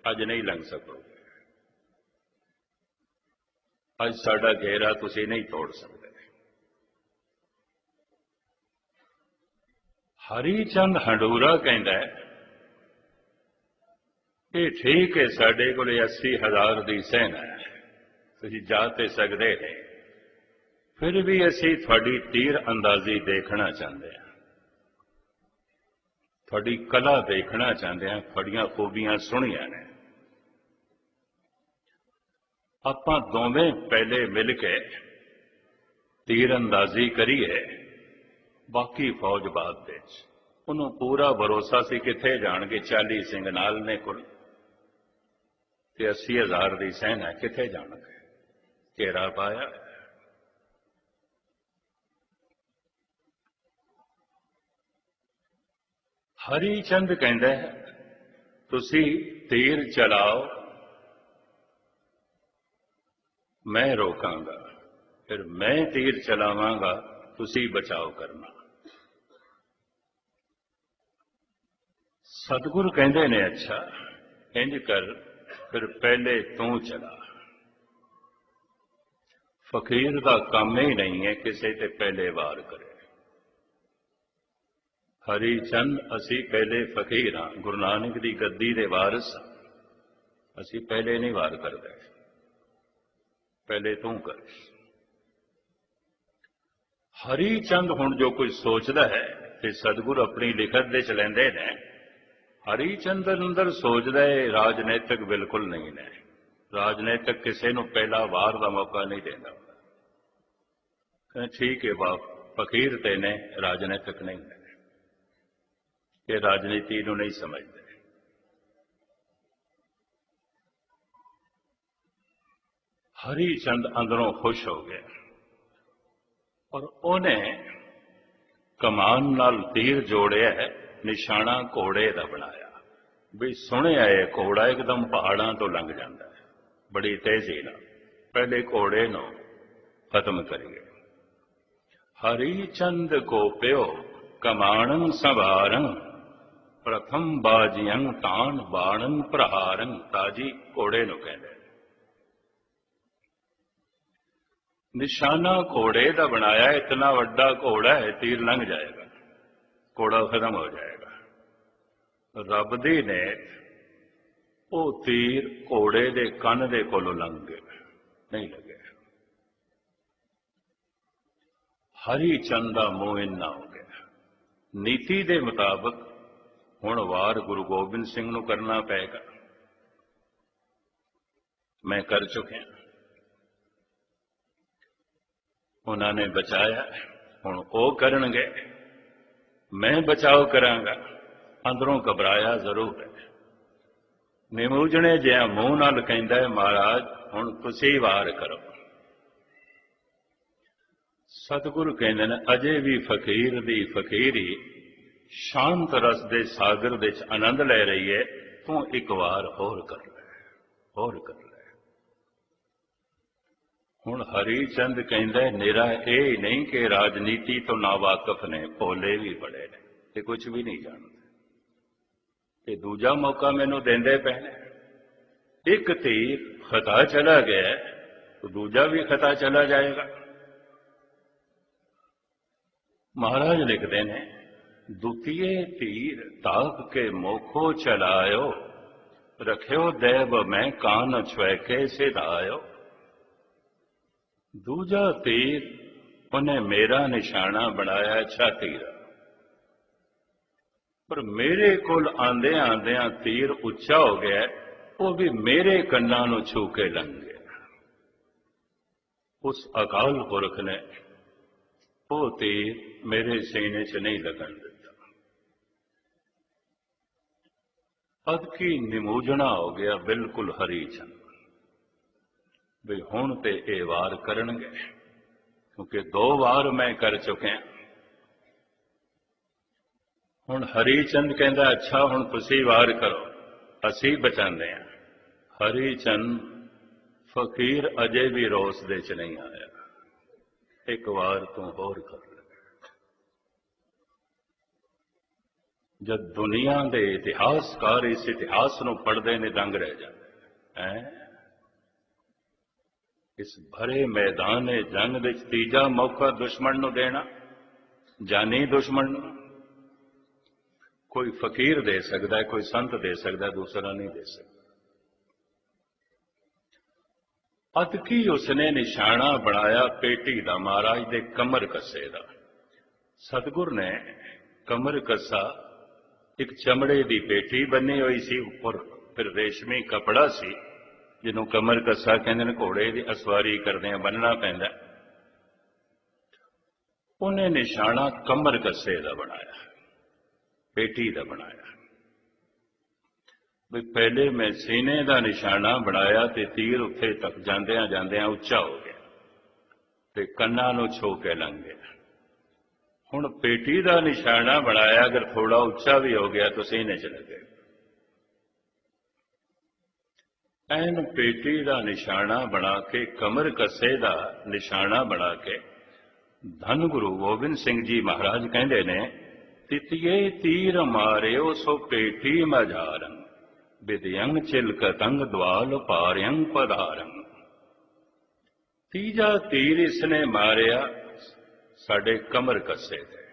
अज नहीं लंघ सकोगे। ਅੱਜ ਸਾਡਾ ਘੇਰਾ ਤੁਸੀਂ ਨਹੀਂ ਤੋੜ ਸਕਦੇ। ਹਰੀ ਚੰਦ ਹੰਡੂਰਾ ਕਹਿੰਦਾ ਇਹ ਠੀਕ ਹੈ, ਸਾਡੇ ਕੋਲ 80,000 ਦੀ ਸੈਨਾ ਹੈ, ਤੁਸੀਂ ਜਾ ਤੇ ਸਕਦੇ ਨੇ, ਫਿਰ ਵੀ ਅਸੀਂ ਤੁਹਾਡੀ ਤੀਰ ਅੰਦਾਜ਼ੀ ਦੇਖਣਾ ਚਾਹੁੰਦੇ ਹਾਂ, ਤੁਹਾਡੀ ਕਲਾ ਦੇਖਣਾ ਚਾਹੁੰਦੇ ਹਾਂ, ਤੁਹਾਡੀਆਂ ਖੂਬੀਆਂ ਸੁਣੀਆਂ ਨੇ। ਆਪਾਂ ਦੋਵੇਂ ਪਹਿਲੇ ਮਿਲ ਕੇ ਤੀਰ ਅੰਦਾਜ਼ੀ ਕਰੀਏ, ਬਾਕੀ ਫੌਜ ਬਾਅਦ ਵਿੱਚ। ਉਹਨੂੰ ਪੂਰਾ ਭਰੋਸਾ ਸੀ ਕਿੱਥੇ ਜਾਣਗੇ, 40 ਸਿੰਘ ਨਾਲ ਨੇ ਕੁਲ ਤੇ 80,000 ਦੀ ਸੈਨਾ, ਕਿੱਥੇ ਜਾਣਗੇ। ਘੇਰਾ ਪਾਇਆ। ਹਰੀ ਚੰਦ ਕਹਿੰਦਾ ਤੁਸੀਂ ਤੀਰ ਚਲਾਓ, ਮੈਂ ਰੋਕਾਂਗਾ, ਫਿਰ ਮੈਂ ਤੀਰ ਚਲਾਵਾਂਗਾ, ਤੁਸੀਂ ਬਚਾਓ ਕਰਨਾ। ਸਤਿਗੁਰ ਕਹਿੰਦੇ ਨੇ ਅੱਛਾ ਇੰਜ ਕਰ, ਫਿਰ ਪਹਿਲੇ ਤੂੰ ਚਲਾ। ਫਕੀਰ ਦਾ ਕੰਮ ਹੀ ਨਹੀਂ ਹੈ ਕਿਸੇ ਤੇ ਪਹਿਲੇ ਵਾਰ ਕਰੇ। ਹਰੀ ਚੰਦ ਅਸੀਂ ਪਹਿਲੇ ਫਕੀਰ ਹਾਂ, ਗੁਰੂ ਨਾਨਕ ਦੀ ਗੱਦੀ ਦੇ ਵਾਰਿਸ, ਅਸੀਂ ਪਹਿਲੇ ਨਹੀਂ ਵਾਰ ਕਰਦੇ, ਪਹਿਲੇ ਤੂੰ ਕਰ। ਹਰੀ ਚੰਦ ਹੁਣ ਜੋ ਕੁਝ ਸੋਚਦਾ ਹੈ ਤੇ ਸਤਿਗੁਰ ਆਪਣੀ ਲਿਖਤ ਦੇ ਚ ਲੈਂਦੇ ਨੇ, ਹਰੀ ਚੰਦ ਅੰਦਰ ਸੋਚਦਾ ਹੈ ਰਾਜਨੀਤਿਕ ਬਿਲਕੁਲ ਨਹੀਂ ਨੇ। ਰਾਜਨੀਤਿਕ ਕਿਸੇ ਨੂੰ ਪਹਿਲਾ ਵਾਰ ਦਾ ਮੌਕਾ ਨਹੀਂ ਦਿੰਦਾ। ਠੀਕ ਹੈ ਬਾਪ, ਫਕੀਰ ਤੇ ਨੇ, ਰਾਜਨੀਤਿਕ ਨਹੀਂ ਨੇ, ਇਹ ਰਾਜਨੀਤੀ ਨੂੰ ਨਹੀਂ ਸਮਝਦੇ। ਹਰੀ ਚੰਦ ਅੰਦਰੋਂ ਖੁਸ਼ ਹੋ ਗਿਆ ਔਰ ਉਹਨੇ ਕਮਾਨ ਨਾਲ ਤੀਰ ਜੋੜਿਆ, ਨਿਸ਼ਾਨਾ ਘੋੜੇ ਦਾ ਬਣਾਇਆ। ਵੀ ਸੁਣਿਆ ਇਹ ਘੋੜਾ ਇੱਕਦਮ ਪਹਾੜਾਂ ਤੋਂ ਲੰਘ ਜਾਂਦਾ ਹੈ ਬੜੀ ਤੇਜ਼ੀ ਨਾਲ, ਪਹਿਲੇ ਘੋੜੇ ਨੂੰ ਖਤਮ ਕਰੀਏ। ਹਰੀ ਚੰਦ ਕੋ ਪਿਓ ਕਮਾਣੰ ਸੰਭਾਰੰ, ਪ੍ਰਥਮ ਬਾਜੀਆਂ ਤਾਨ ਬਾਣੰ ਪ੍ਰਹਾਰੰ। ਤਾਜੀ ਘੋੜੇ ਨੂੰ ਕਹਿੰਦੇ, ਨਿਸ਼ਾਨਾ ਘੋੜੇ ਦਾ ਬਣਾਇਆ। ਇਤਨਾ ਵੱਡਾ ਘੋੜਾ ਹੈ, ਤੀਰ ਲੰਘ ਜਾਏਗਾ, ਘੋੜਾ ਖਤਮ ਹੋ ਜਾਏਗਾ। ਰੱਬ ਦੀ ਨੇ ਉਹ ਤੀਰ ਘੋੜੇ ਦੇ ਕੰਨ ਦੇ ਕੋਲੋਂ ਲੰਘ ਗਏ, ਨਹੀਂ ਲੱਗੇ। ਹਰੀ ਚੰਦ ਦਾ ਮੋਹ ਇੰਨਾ ਹੋ ਗਿਆ। ਨੀਤੀ ਦੇ ਮੁਤਾਬਕ ਹੁਣ ਵਾਰ ਗੁਰੂ ਗੋਬਿੰਦ ਸਿੰਘ ਨੂੰ ਕਰਨਾ ਪਏਗਾ। ਮੈਂ ਕਰ ਚੁੱਕਿਆ, ਉਹਨਾਂ ਨੇ ਬਚਾਇਆ, ਹੁਣ ਉਹ ਕਰਨਗੇ, ਮੈਂ ਬਚਾਓ ਕਰਾਂਗਾ। ਅੰਦਰੋਂ ਘਬਰਾਇਆ ਜ਼ਰੂਰ ਹੈ। ਨਿਮੂਜਣੇ ਜਿਹਾ ਮੂੰਹ ਨਾਲ ਕਹਿੰਦਾ ਹੈ ਮਹਾਰਾਜ ਹੁਣ ਤੁਸੀਂ ਵਾਰ ਕਰੋ। ਸਤਿਗੁਰੂ ਕਹਿੰਦੇ ਨੇ ਅਜੇ ਵੀ ਫਕੀਰ ਦੀ ਫਕੀਰੀ ਸ਼ਾਂਤ ਰਸ ਦੇ ਸਾਗਰ ਦੇ ਚ ਆਨੰਦ ਲੈ ਰਹੀ ਹੈ, ਤੂੰ ਇੱਕ ਵਾਰ ਹੋਰ ਕਰ ਲੈ, ਹੋਰ ਕਰ ਲੈ। ਹੁਣ ਹਰੀ ਚੰਦ ਕਹਿੰਦਾ ਨਿਰਾ ਇਹ ਨਹੀਂ ਕਿ ਰਾਜਨੀਤੀ ਤੋਂ ਨਾਵਾਕਫ ਨੇ, ਭੋਲੇ ਵੀ ਬੜੇ ਨੇ ਤੇ ਕੁਝ ਵੀ ਨਹੀਂ ਜਾਣਦੇ, ਤੇ ਦੂਜਾ ਮੌਕਾ ਮੈਨੂੰ ਦਿੰਦੇ ਪਏ ਨੇ। ਇੱਕ ਤੀਰ ਖਤਾ ਚਲਾ ਗਿਆ ਤਾਂ ਦੂਜਾ ਵੀ ਖਤਾ ਚਲਾ ਜਾਏਗਾ। ਮਹਾਰਾਜ ਲਿਖਦੇ ਨੇ ਦੁਤੀਏ ਤੀਰ ਤਾਕ ਕੇ ਮੋਖੋ ਚਲਾਇਓ, ਰਖਿਓ ਦੇਵ ਮੈਂ ਕਾਨ ਛੁਐਕੇ ਸਿਧਾਇਓ। ਦੂਜਾ ਤੀਰ ਉਹਨੇ ਮੇਰਾ ਨਿਸ਼ਾਨਾ ਬਣਾਇਆ ਛਾਤੀ ਦਾ, ਪਰ ਮੇਰੇ ਕੋਲ ਆਂਦਿਆਂ ਆਂਦਿਆਂ ਤੀਰ ਉੱਚਾ ਹੋ ਗਿਆ, ਉਹ ਵੀ ਮੇਰੇ ਕੰਨਾਂ ਨੂੰ ਛੂ ਕੇ ਲੰਘ ਗਿਆ। ਉਸ ਅਕਾਲ ਪੁਰਖ ਨੇ ਉਹ ਤੀਰ ਮੇਰੇ ਸੀਨੇ 'ਚ ਨਹੀਂ ਲੱਗਣ ਦਿੱਤਾ। ਅਦਕੀ ਨਿਮੋਜਣਾ ਹੋ ਗਿਆ ਬਿਲਕੁਲ ਹਰੀ ਚੰਦ ਵੀ ਹੁਣ ਤੇ ਇਹ ਵਾਰ ਕਰਨਗੇ, ਕਿਉਂਕਿ 2 ਵਾਰ ਮੈਂ ਕਰ ਚੁੱਕਿਆ। ਹੁਣ ਹਰੀ ਚੰਦ ਕਹਿੰਦਾ ਅੱਛਾ ਹੁਣ ਤੁਸੀਂ ਵਾਰ ਕਰੋ, ਅਸੀਂ ਬਚਾਉਂਦੇ ਹਾਂ। ਹਰੀ ਚੰਦ ਫਕੀਰ ਅਜੇ ਵੀ ਰੋਸ ਦੇ ਚ ਨਹੀਂ ਆਇਆ, ਇੱਕ ਵਾਰ ਤੂੰ ਹੋਰ ਕਰ ਲੈ। ਜਦ ਦੁਨੀਆ ਦੇ ਇਤਿਹਾਸਕਾਰ ਇਸ ਇਤਿਹਾਸ ਨੂੰ ਪੜ੍ਹਦੇ ਨੇ ਦੰਗ ਰਹਿ ਜਾਂਦੇ ਹੈ। इस भरे मैदान जंग दे तीजा मौका दुश्मन नूं देना, जानी दुश्मन नूं। कोई फकीर दे सकता है, कोई संत दे सकता है, दूसरा नहीं दे सकता। अतकी उसने निशाना बनाया पेटी दा, महाराज दे कमर कस्से दा। सतगुर ने कमर कस्सा एक चमड़े दी पेटी बनी हुई सी, उपर फिर रेशमी कपड़ा सी जिन्हों कमर कस्सा कहते हैं। घोड़े की असवारी करदे बनना पैंदा। उन्हें निशाना कमर कस्से दा बनाया, पेटी दा बनाया। भी पहले मैं सीने का निशाना बनाया तो तीर उत्थे तक जांदियां जांदियां उच्चा हो गया ते कन्नां नूं छो के लंघ गया। हुण पेटी का निशाना बनाया, अगर थोड़ा उच्चा भी हो गया तो सीने च लगे। ऐन पेटी का निशाना बना के, कमर कस्से का निशाना बना के धन गुरु गोबिंद सिंह जी महाराज कहते ने, तितिये तीर मारियो सो पेटी मझारन, विदयंग चिलकतंग द्वाल पार्यंग पधारंग। तीजा तीर इसने मारिया साडे कमर कस्से ते।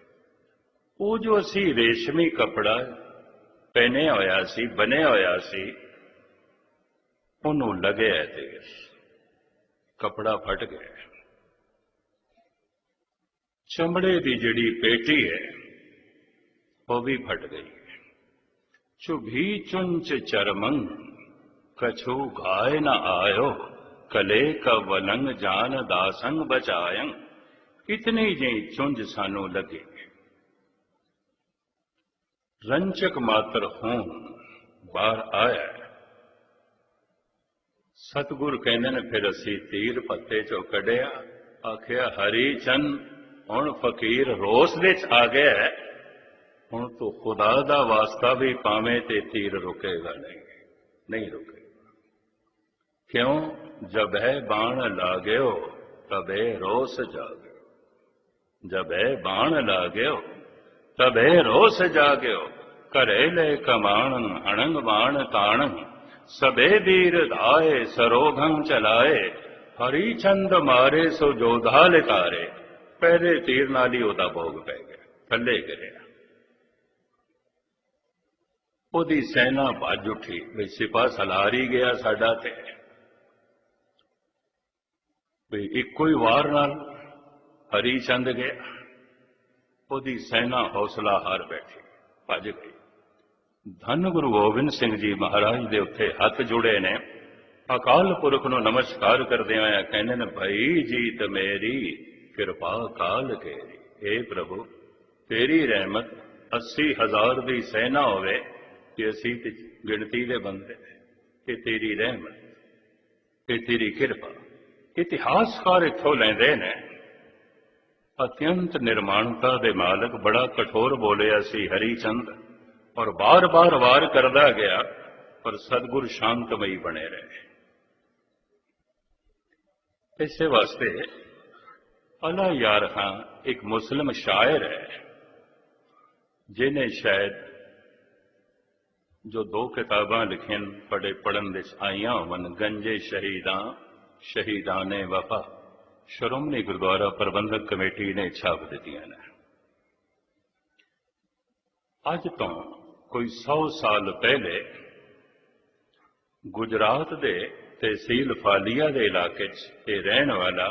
वो जो असी रेशमी कपड़ा पहने होया सी, बने होया सी, उन्हों लगे है तीर, कपड़ा फट गया। चमड़े की जिहड़ी पेटी है वो भी फट गई। चुभी चुंच चरमंग कछु घाय न आयो, कले का वलंग जान दासंग बचायंग। इतनी जी चुंज सानू लगे, रंचक मात्र हों बाहर आया। सतगुर कहते ने फिर असी तीर पत्ते चो कढ़िया, आखिया हरी चंद हुण फकीर रोस दे च आ गया है, हुण तो खुदा दा वास्ता भी पावे ते तीर रुकेगा नहीं, नहीं रुकेगा। क्यों? जब है बाण लागयो तबे रोस जागयो, जब है बाण लागयो तबे रोस जागयो। करेले कमाण अणंग बाण ताण, सबे दीर धाए सरोघंग चलाए। हरिचंद मारे सो जोधा लितारे, पहले तीर नाल ही ओदा भोग पै गया, थल्ले गिरिया। ओदी सेना भज उठी, भी सिपा सलार ही गया साडा ते। भी इको ही वार नाल हरिचंद गया, ओदी सेना हौसला हार बैठी, भज गई। धन गुरु गोबिंद सिंह जी महाराज दे उत्थे हथ जुड़े ने, अकाल पुरख नूं नमस्कार करदे होया कहंदे ने, भई जीत मेरी कृपा काल केरी। हे प्रभु, तेरी रहमत 80,000 दी सेना होवे कि असी गिणती दे बंदे, कि तेरी रहमत, कि तेरी कृपा। इतिहासकार इत्थों लैंदे ने, अत्यंत निर्माणता दे मालक बड़ा कठोर बोलिया सी हरिचंद, और बार बार वार करदा गया, पर सतगुर शांतमई बने रहे। इस वास्ते अला यार खां एक मुस्लिम शायर है, जिन्हें शायद जो 2 किताबां लिखियां पढ़े पढ़न दे आईयां होवन, गंजे शहीदां शहीदाने वफा, श्रोमणी गुरुद्वारा प्रबंधक कमेटी ने छाप दित्तियां ने। अज तो कोई 100 साल पहले गुजरात दे तहसील फालिया के इलाके रहने वाला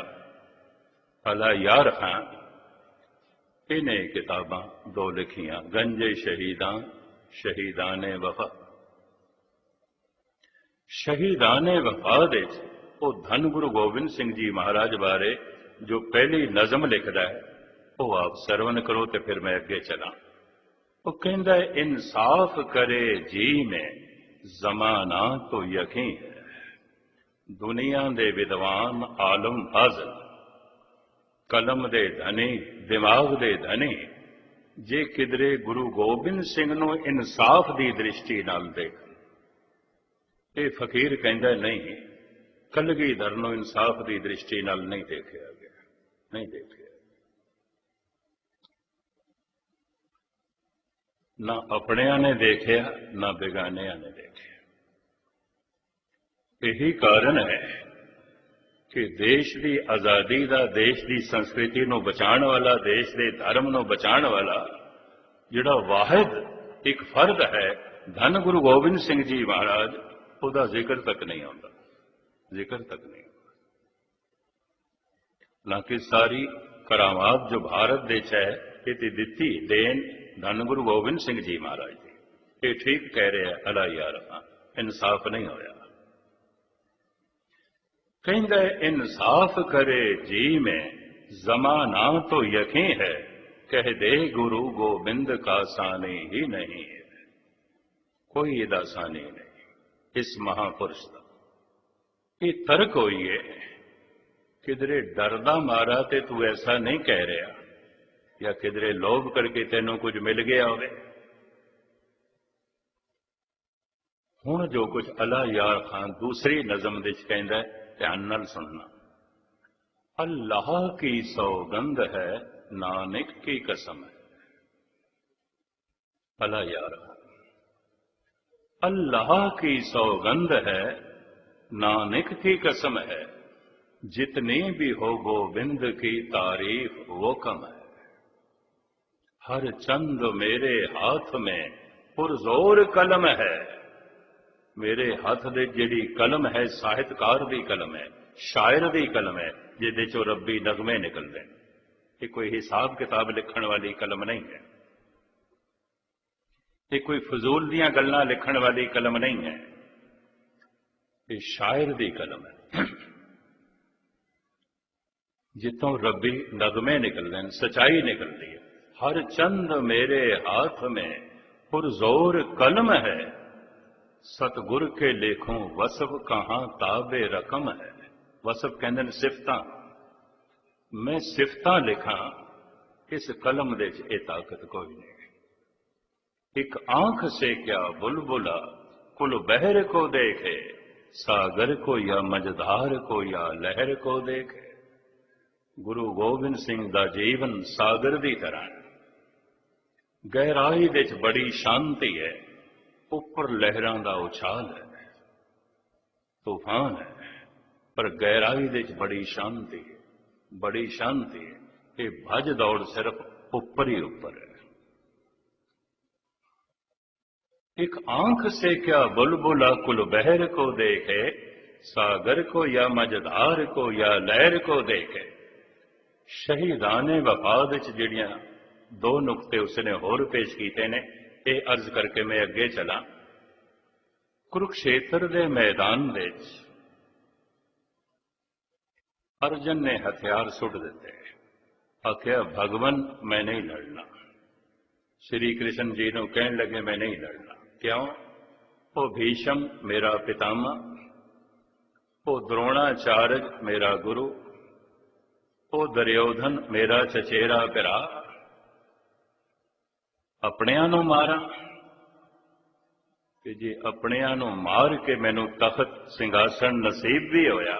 अला यार खां, इन्हें किताबां 2 लिखियां, गंजे शहीदां शहीदाने वफा। शहीदाने वफा दे वो धन गुरु गोबिंद सिंह जी महाराज बारे जो पहली नज़म लिखदा है, वो आप सरवण करो तो फिर मैं अगे चला। वो कहता है, इंसाफ करे जी में जमाना तो यकीन है, दुनिया दे विद्वान आलम फाजल, कलम दे धनी दिमाग दे धनी, जे किधरे गुरु गोबिंद सिंह नूं इंसाफ की दृष्टि नाल देख। ये फकीर कहता नहीं, कलगीधर नूं इंसाफ की दृष्टि नाल नहीं देखा गया, नहीं देखा। ना अपनिया ने देखा, ना बेगानिया ने देखा। यही कारण है कि देश की आज़ादी का, देश की संस्कृति को बचाने वाला, देश के धर्म को बचाने वाला जिहड़ा वाहिद एक फर्द है, धन गुरु गोबिंद सिंह जी महाराज, उसका जिक्र तक नहीं आता, जिक्र तक नहीं आता। ना कि सारी करामात जो भारत देश है ये दिती देन धन गुरु गोबिंद सिंह जी महाराज की। ये ठीक कह रहे हैं अला यार, इंसाफ नहीं होया। कहंदा इंसाफ करे जी में जमाना तो यकीन है, कह दे गुरु गोबिंद का सानी ही नहीं है। कोई इदा सानी नहीं इस महापुरुष का। ये तर्क होई है, किधरे डरदा मारा ते तू ऐसा नहीं कह रहा, या किधरे लोभ करके तेनों कुछ मिल गया होवे। हुण जो कुछ अला यार खान दूसरी नज़म विच कहंदा है, ध्यान नाल सुनना। अल्लाह की सौगंध है, नानक की कसम है। अला यार, अल्लाह की सौगंध है, नानक की कसम है, जितनी भी हो गोविंद की तारीफ वो कम है। हर चंद मेरे हाथ में पुरजोर कलम है। मेरे हाथ दे जिहड़ी कलम है, साहित्यकार दी कलम है, शायर दी कलम है, जिहदे चों रब्बी नगमे निकलदे। ये कोई हिसाब किताब लिखण वाली कलम नहीं है, ये कोई फजूल दियां गल्लां लिखण वाली कलम नहीं है, ये शायर दी कलम है, जितों रब्बी नगमे निकलते हैं, सच्चाई निकलती है। हर चंद मेरे हाथ में पुरजोर कलम है, सतगुर के लेखों वसफ कहां ताबे रकम है। वसफ कहते हैं सिफता, मैं सिफता लिखा, इस कलम दे च ये ताकत कोई नहीं। एक आंख से क्या बुलबुला कुल बहर को देखे, सागर को या मझधार को या लहर को देखे। गुरु गोबिंद सिंह दा जीवन सागर दी तरह है, गहराई विच बड़ी शांति है, उपर लहरां दा उछाल है, तूफान है, पर गहराई विच बड़ी शांति है, बड़ी शांति है। ये भज दौड़ सिर्फ ऊपर ही ऊपर है। एक आंख से क्या बुलबुला कुल बहर को देखे, सागर को या मझधार को या लहर को देखे। शहीदाने वफाद च जिहड़ियां दो नुकते उसने होर पेश किए ने, ये अर्ज करके मैं अगे चला। कुरुक्षेत्र के मैदान विच अर्जन ने हथियार सुट दिते, आख्या भगवन मैं नहीं लड़ना। श्री कृष्ण जी को कहन लगे मैं नहीं लड़ना। क्यों? वो भीषम मेरा पितामह, वो द्रोणाचार्य मेरा गुरु, वो दुर्योधन मेरा चचेरा भरा, अपनियां नूं मारा कि जे अपनियां नूं मार के मैनू तख्त सिंघासन नसीब भी होया,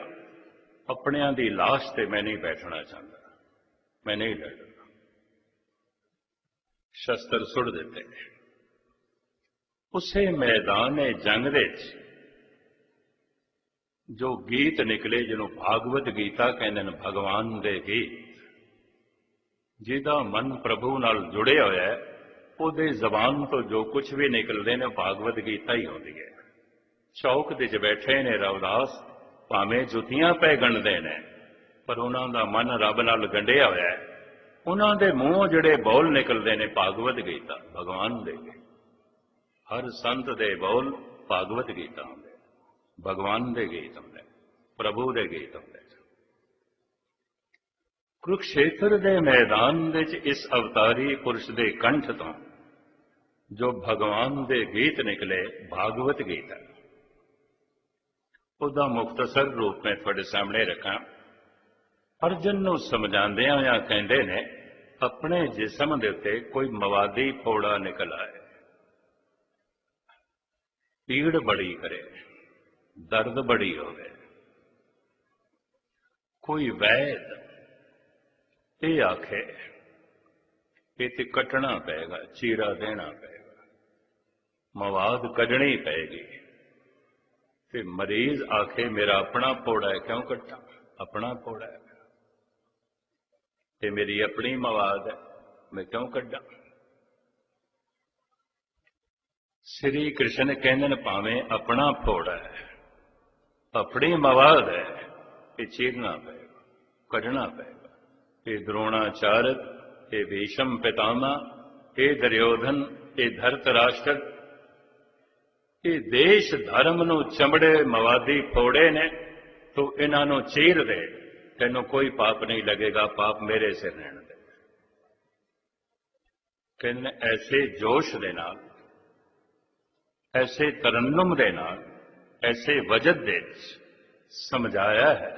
अपनियां दी लाश ते मैं नहीं बैठना चाहता, मैं नहीं लड़ना। शस्त्र सुट दिते। उसे मैदान जंग विच जो गीत निकले, जिन्हों भागवत गीता कहते हैं, भगवान दे गीत, जिहदा मन प्रभु नाल जुड़े होया है, ਉਹਦੇ ਜ਼ਬਾਨ ਤੋਂ जो कुछ भी निकलते हैं भागवत गीता ही होती है। चौक दे च बैठे ने रविदास, भावें जुतियां पै गणदे ने, पर उन्हों का मन रब नाल गंढिया होया है। उन्होंने मूँहों जिहड़े बोल निकलते हैं भागवत गीता, भगवान दे। हर संत दे बोल भागवत गीता होंदे, भगवान दे गीत होंदे, प्रभु दे गीत होंदे। कुरुक्षेत्र के मैदान विच इस अवतारी पुरुष के कंठ तो जो भगवान दे गीत निकले, भागवत गीत है। उसका मुख्तसर रूप में थोड़े सामने रखा। अर्जन को समझांदियां होइयां कहंदे ने, अपने जिसम दे उत्ते कोई मवादी फोड़ा निकल आए, पीड़ बड़ी करे, दर्द बड़ी होवे, कोई वैद ये आखे ये कटना पेगा, चीरा देना पेगा, मवाद कढ़नी पेगी। ते मरीज आखे मेरा अपना फोड़ा है, क्यों कट्टा, अपना फोड़ा है, ये मेरी अपनी मवाद है, मैं क्यों कड्डा। श्री कृष्ण कहते भावें अपना फोड़ा है, अपनी मवाद है, ये चीरना पेगा, कढ़ना पेगा। ये द्रोणाचार्य, ये भीष्म पितामह, ये दुर्योधन, ये धृतराष्ट्र, ये देश धर्म नूं चमड़े मवादी फोड़े ने, तो इन्हों चीर दे, तेनों कोई पाप नहीं लगेगा, पाप मेरे सिर रहने दे। कहने ऐसे जोश दे नाल, ऐसे तरन्नुम दे नाल, ऐसे वजद दे समझाया है।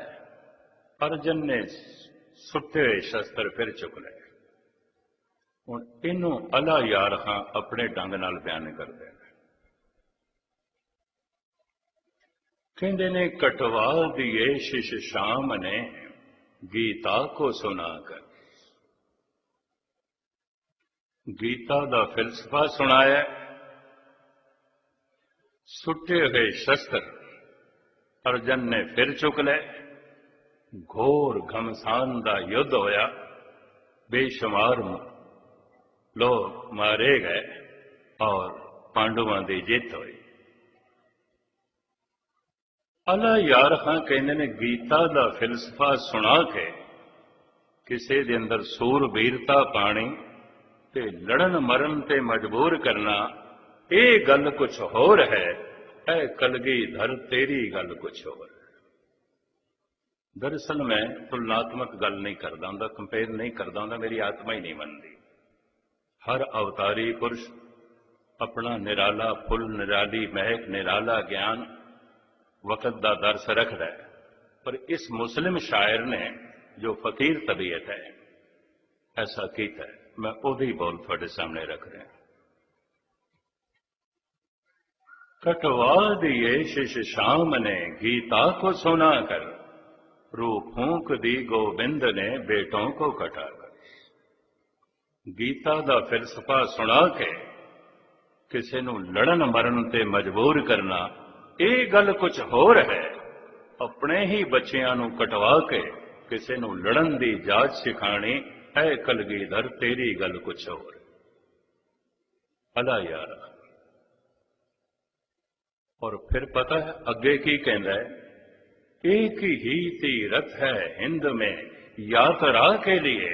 अर्जन ने सुटे हुए शस्त्र फिर चुक ले। हुण इनू अला यार खां अपने ढंग नाल बयान करते हैं। कहते ने कटवा दिए शिष शाम ने गीता को सुनाकर। गीता दा फिलसफा सुनाया, सुटे हुए शस्त्र अर्जन ने फिर चुक ले। घोर घमसान दा युद्ध होया, बेशुमार लोग मारे गए और पांडवों की जित हुई। अला यार खां कहते ने गीता दा फिलसफा सुना के किसी दे अंदर सूरबीरता पानी ते लड़न मरन ते मजबूर करना, ये गल कुछ होर है, ऐ कलगीधर तेरी गल कुछ होर। दरअसल मैं तुलनात्मक गल नहीं करता हूं, कंपेयर नहीं करता हूं, मेरी आत्मा ही नहीं मनती। हर अवतारी पुरुष अपना निराला फुल, निराली महक, निराला ज्ञान वक़्त का दर्श रखता है। पर इस मुस्लिम शायर ने जो फकीर तबीयत है ऐसा किया है, मैं ओदी बोल थोड़े सामने रख रहा। कटवा दिए शिष शाम ने गीता को सुना कर, रू फूंक दी गोविंद ने बेटों को कटा कर। गीता दा फिलसफा सुना के किसी नूं लड़न मरन ते मजबूर करना, ये गल कुछ होर है। अपने ही बच्चियां नूं कटवा के किसी नूं लड़न दी जाच सिखानी, ऐ कलगीधर तेरी गल कुछ होर। अला यार। और फिर पता है अगे की कहता है, एक ही तीरथ है हिंद में यात्रा के लिए,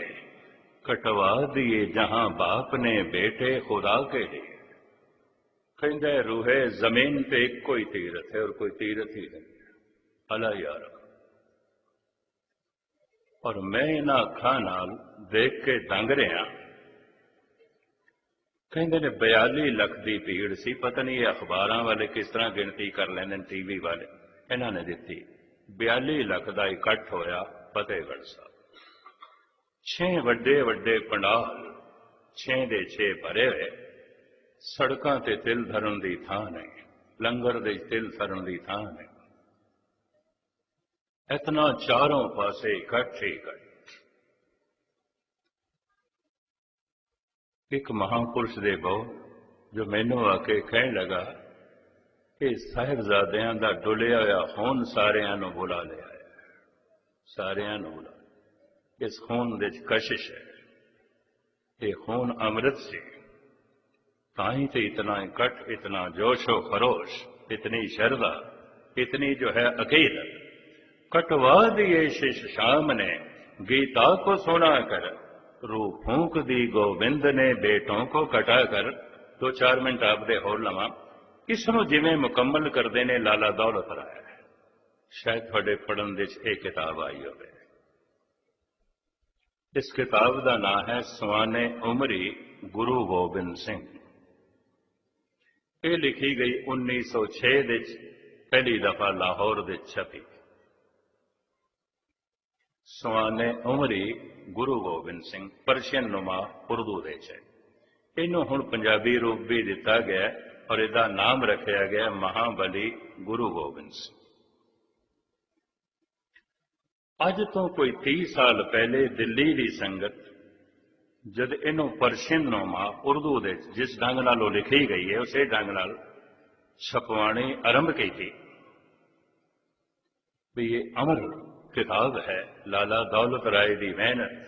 कटवा दिए जहां बाप ने बेटे खुदा के लिए। कहता है रूहे जमीन पे एक कोई तीरथ है और कोई तीरथ ही है। अला यार। और मैं इन्हां अखां नाल देख के दंग रहा। कहते ने 42 लाख की भीड़ सी, पता नहीं ये अखबारां वाले किस तरह गिनती कर लेंदे, टीवी वाले इन्होंने दिती। 42 लाख का इकट्ठ होया फतेहगढ़ साहब। 6 वड्डे वड्डे पंडाल, 6 दे 6 भरे हुए। सड़कों ते तिल धरन की थां नहीं, लंगर दे तिल धरन की थां नहीं। इतना चारों पासे इकट्ठ ही इकट्ठ। एक महापुरुष दे बहु जो मैनू आके कहने लगा कि साहिबजादियां दा डुलिया होया खून सारियां नूं बुला लिया है, सारियां नूं बुला। इस खून दे कशिश है, ये खून अमृत से। ताही तो इतना इकट्ठ, इतना जोशो खरोश, इतनी श्रद्धा, इतनी जो है अकीदत। कटवा दिए शिष शाम ने गीता को सुना कर, रू फूंक दी गोविंद ने बेटों को कटा कर। 2-4 मिनट आप दे होर लवां। इसनूं जिवें मुकम्मल करदे ने लाला दौलत राय, शायद थोड़े पढ़न दे एक किताब आई होवे। इस किताब का नाम है सवाने उमरी गुरु गोबिंद सिंह। ये लिखी गई 1906 दे पहली दफा लाहौर दे छपी। सवाने उमरी गुरु गोबिंद सिंह परशियन नुमा उर्दू दे च। इनू हुण पंजाबी रूप भी दिता गया और इसका नाम रखा गया महाबली गुरु गोबिंद सिंह। अज तो कोई 30 साल पहले दिल्ली की संगत जब इनू परशियन नोमा उर्दू दे जिस ढंग नाल लिखी गई है उस ढंग नाल छपवाणी आरंभ की थी भी ये अमर किताब है लाला दौलत राय दी मेहनत।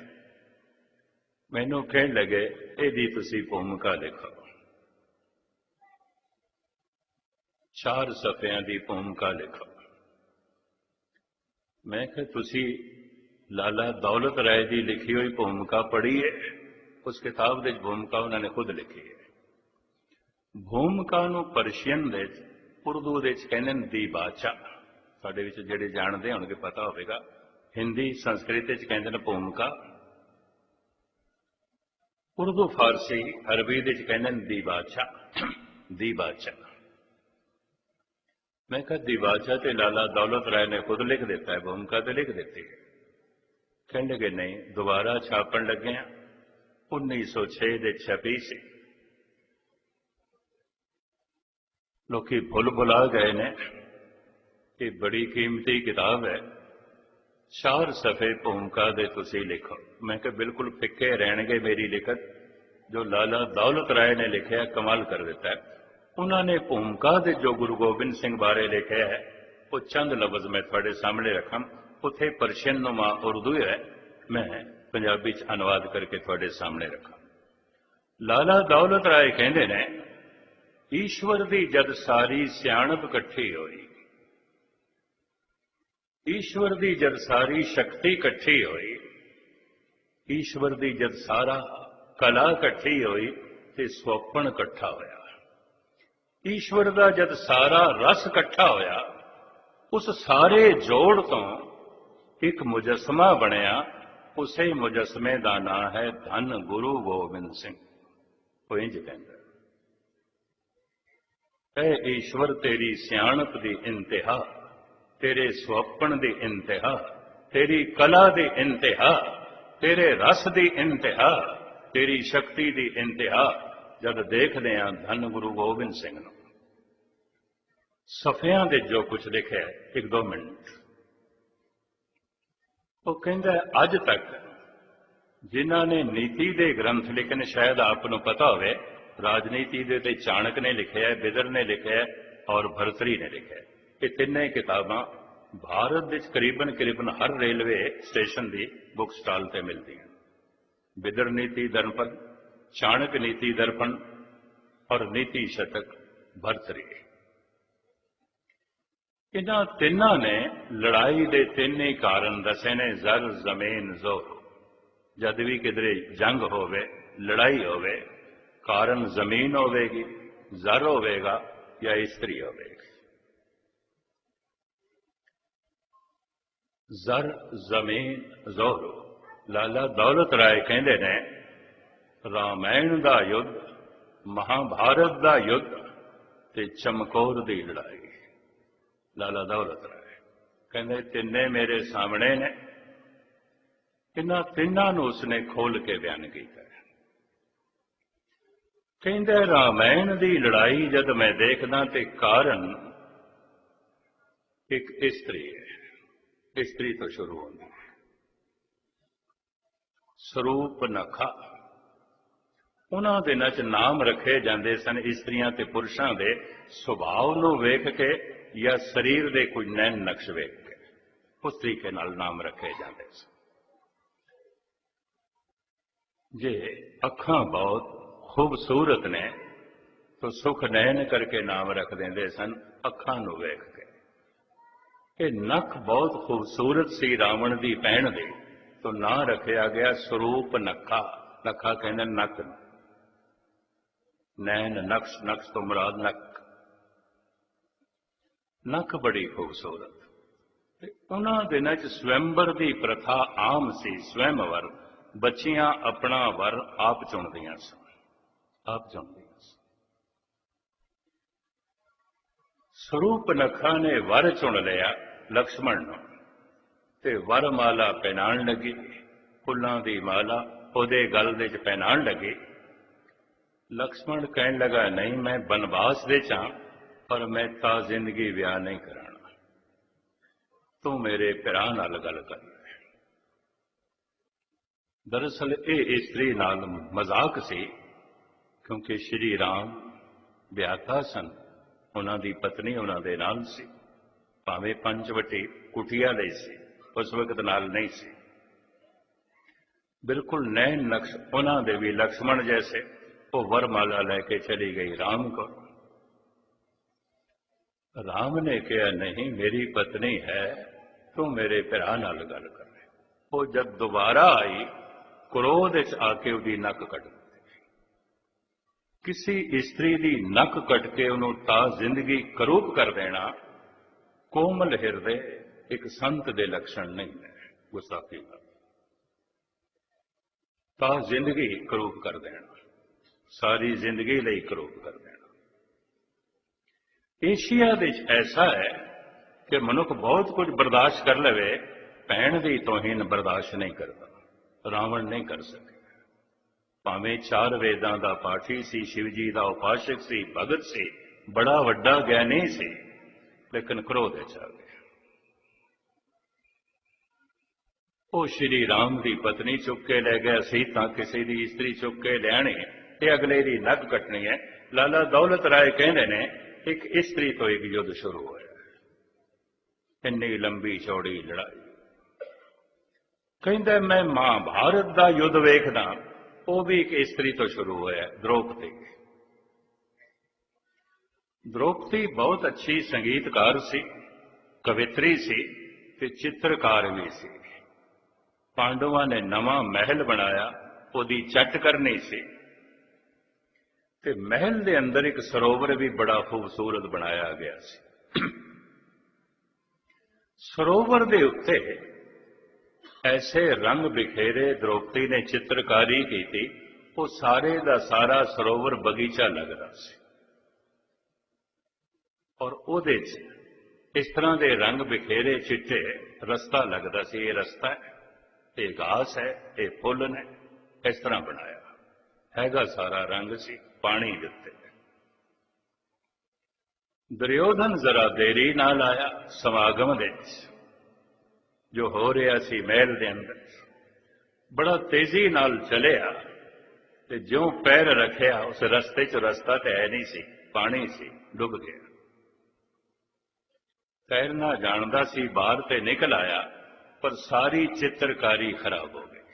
मैनू कहन लगे इहदी तुसीं भूमिका लिखो। 4 सफ़ियां दी भूमिका लिखो। मैं कहा तुसीं लाला दौलत राय दी लिखी हुई भूमिका पढ़ी है? उस किताब की भूमिका उन्होंने खुद लिखी है। भूमिका नूं परशियन दे उर्दू दे कहंदे ने दी बादशाह। साडे विच जिहड़े जानदे होणगे पता होवेगा। हिंदी संस्कृत च कहंदे ने भूमिका, उर्दू फारसी अरबी दे कहंदे ने दी बादशाह। दी बादशाह मैं कहा दी बादशाह ते लाला दौलत राय ने खुद लिख देता है, भूमिका तो लिख देती है। कहने लगे नहीं, दोबारा छापन लगे हैं। 1906 दे छपी सी। लोकी भुल भुला गए ने कि बड़ी कीमती किताब है। 4 सफ़े भूमिका दे तुसी लिखो। मैं कहा बिल्कुल फिक्के रहणगे मेरी लिखत। जो लाला दौलत राय ने लिखा कमाल कर देता है। उन्होंने भूमिका दे जो गुरु गोबिंद सिंह बारे लिखा है वो चंद लफ्ज मैं थोड़े सामने रखा। उथे परशियन नुमा उर्दू है, मैं पंजाबी च अनुवाद करके थोड़े सामने रखा। लाला दौलत राय कहते ने ईश्वर दी जद सारी सियाणप कट्ठी होई, ईश्वर दी जद सारी शक्ति कट्ठी होई, ईश्वर दी जद सारा कला कट्ठी होई ते स्वप्न कट्ठा होया। ईश्वर दा जद सारा रस कट्ठा होया, उस सारे जोड़ तो एक मुजस्मा बनया। उसे मुजस्मे का नाम है धन गुरु गोबिंद सिंह। वो इंज कहंदा ऐ ईश्वर तेरी सियाणप दी इंतहा, तेरे स्वप्न दी इंतहा, तेरी कला दी इंतहा, तेरे रस दी इंतहा, तेरी शक्ति दी इंतहा। जब देखते हैं धन गुरु गोबिंद सिंह नूं। सफ़ियां दे जो कुछ लिखा है 1-2 मिनट। वो कहता है अज तक जिन्हों ने नीति के ग्रंथ लिखे ने, शायद आपको पता होवे, राजनीति दे ते चाणक ने लिखे है, बिदर ने लिखे है और भरतरी ने लिखे है। ये तीनों किताबां भारत के करीबन हर रेलवे स्टेशन की बुक स्टॉल से मिलती हैं। बिदर नीति दर्पण, चाणक नीति दर्पण और नीति शतक भरतरी। इन्हां तिन्हां ने लड़ाई के 3 ही कारण दसे ने, जर जमीन जोर। जद भी किधरे जंग होवे, लड़ाई होवे, कारण जमीन होवेगी, जर होवेगा या स्त्री होवेगी। जर जमीन जोर। लाला दौलत राय कहते ने रामायण का युद्ध, महाभारत का युद्ध ते चमकौर की लड़ाई। लाला दौलत राय कहते तिन्ने मेरे सामने ने। इन्हां तिन्हां नूं उसने खोल के बयान किया। कहते रामायण की लड़ाई जब मैं देखदा ते कारण एक स्त्री है। स्त्री तो शुरू होती है। स्वरूप नखा। उन्हां दिनां च नाम रखे जाते सन स्त्रियां ते पुरुषां दे सुभाव नूं वेख के या शरीर दे कुछ नैन नक्श वेख के उस तरीके नाल नाम रखे जाते सन। जे अखां बहुत खूबसूरत ने तो सुख नैन करके नाम रख देंदे सन, अखां नूं वेख के। ये नख बहुत खूबसूरत सी रावण की भैण दी, तो ना रखा गया स्वरूप नखा। नखा कहने नक, नैन नक्श, नक्श तो मुराद नक। नख बड़ी खूबसूरत। उन्हां दिनां च स्वयंवर की प्रथा आम सी। स्वयंवर, बच्चियां अपना वर आप चुनदियां सन, आप चुनदियां सन। स्वरूप नखा ने वर चुन लिया लक्ष्मण नूं ते वर माला पहनाण लगी। फुल्लां दी माला ओदे गल दे च पहनाण लगी। लक्ष्मण कहन लगा नहीं, मैं बनवास दे चा पर मैं ता जिंदगी विआह नहीं कराना। तू मेरे भरा नाल गल कर। दरअसल ये स्त्री नाल मजाक सी, क्योंकि श्री राम ब्याहता सन। उन्हां दी पत्नी उन्हां दे नाल सी, भावें पंचवटी कुटिया लई सी, उस वक्त नाल नहीं सी। बिल्कुल नैन नक्श उन्हां दे भी लक्ष्मण जैसे। वो वरमाला लैके चली गई राम को। राम ने कहा, नहीं मेरी पत्नी है, तू मेरे भरा नाल गल कर। वो जब दोबारा आई, क्रोध च आके उसकी नक कट दी। किसी इस्त्री की नक कट के उन्होंने ता जिंदगी करूप कर देना कोमल हिरदे एक संत दे लक्षण नहीं है। गुस्ताखी का ता जिंदगी करूप कर देना, सारी जिंदगी ਲਈ करूप कर देना। एशिया देश ऐसा है कि मनुख बहुत कुछ बर्दाश्त कर लवे, भैन की तोहीन बर्दाश्त नहीं करता। रावण नहीं कर सके। भावें 4 वेदां का पाठी सी, शिव जी का उपासक सी, भगत सी, बड़ा वड्डा ज्ञानी सी, लेकिन क्रोध आ गया। वो श्री राम की पत्नी चुक के ले गया, सीता किसी की इस्त्री चुक के लियानी, ये अगले की नक कटनी है। लाला दौलत राय कहते ने एक इस्त्री तो एक युद्ध शुरू होया। इन्नी लंबी चौड़ी लड़ाई। कहते मैं महाभारत का युद्ध वेखदा, वो भी एक इस्त्री तो शुरू होया, द्रौपदी। द्रौपदी बहुत अच्छी संगीतकार सी, कवित्री सी, ते चित्रकार भी सी। पांडवों ने नवा महल बनाया, ओदी चट करनी सी, ते महल के अंदर एक सरोवर भी बड़ा खूबसूरत बनाया गया सी। सरोवर के उत्ते ऐसे रंग बिखेरे द्रौपदी ने चित्रकारी की थी, वो सारे का सारा सरोवर बगीचा लगता सी। और उहदे इस तरह के रंग बिखेरे चिट्टे रस्ता लगता सी। ये रस्ता है, ये घास है, ये फुल ने, इस तरह बनाया हैगा। सारा रंग सी पानी दिते। दुर्योधन जरा देरी नाल आया समागम दे जो हो रहा सी महल के अंदर, बड़ा तेजी नाल चलिया ते ज्यों पैर रखिया उस रस्ते च रस्ता तो है नहीं सी, पानी सी, डुब गया। तैरना जानता सी, बाहर ते निकल आया, पर सारी चित्रकारी खराब हो गई।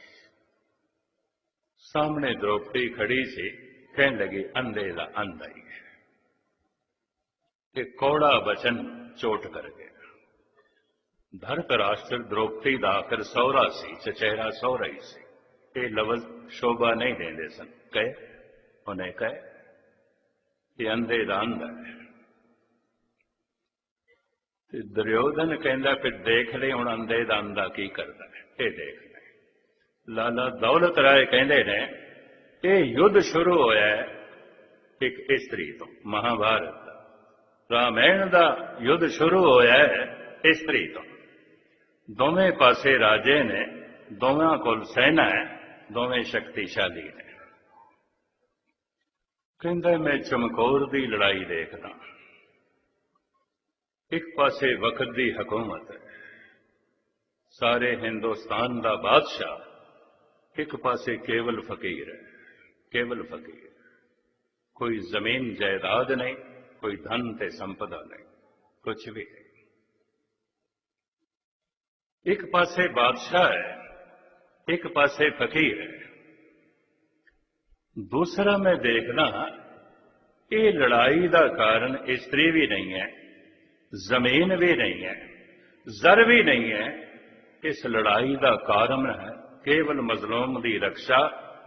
सामने द्रौपदी खड़ी सी, कहने लगी अंधे दा अंधा ही है। एक कौड़ा वचन चोट कर गया। धरतराष्ट्र द्रौपदी का आखिर सौरा सी, चचेरा सौरा ही सी। ये लफ्ज शोभा नहीं देंदे सन। कहे उन्हें कहे कि अंधे दा अंधा है। दुर्योधन कहता फिर देख ले हुण अंधे दा अंधा की करता है, ये देख ले। लाला दौलत राय कहते ने ये युद्ध शुरू होया है एक स्त्री तो, महाभारत का रामायण का युद्ध शुरू होया है स्त्री तो। दोवें पासे राजे ने, दोवें कोल सेना है, दोवें शक्तिशाली ने। कहता मैं चमकौर की लड़ाई देखदा, एक पासे वक्त की हुकूमत है, सारे हिंदुस्तान का बादशाह, एक पासे केवल फकीर है, केवल फकीर। कोई जमीन जायदाद नहीं, कोई धन ते संपदा नहीं, कुछ भी नहीं। एक पासे बादशाह है, एक पासे फकीर है। दूसरा मैं देखना ये लड़ाई का कारण स्त्री भी नहीं है, जमीन भी नहीं है, जर भी नहीं है। इस लड़ाई का कारण है केवल मजलूम की रक्षा,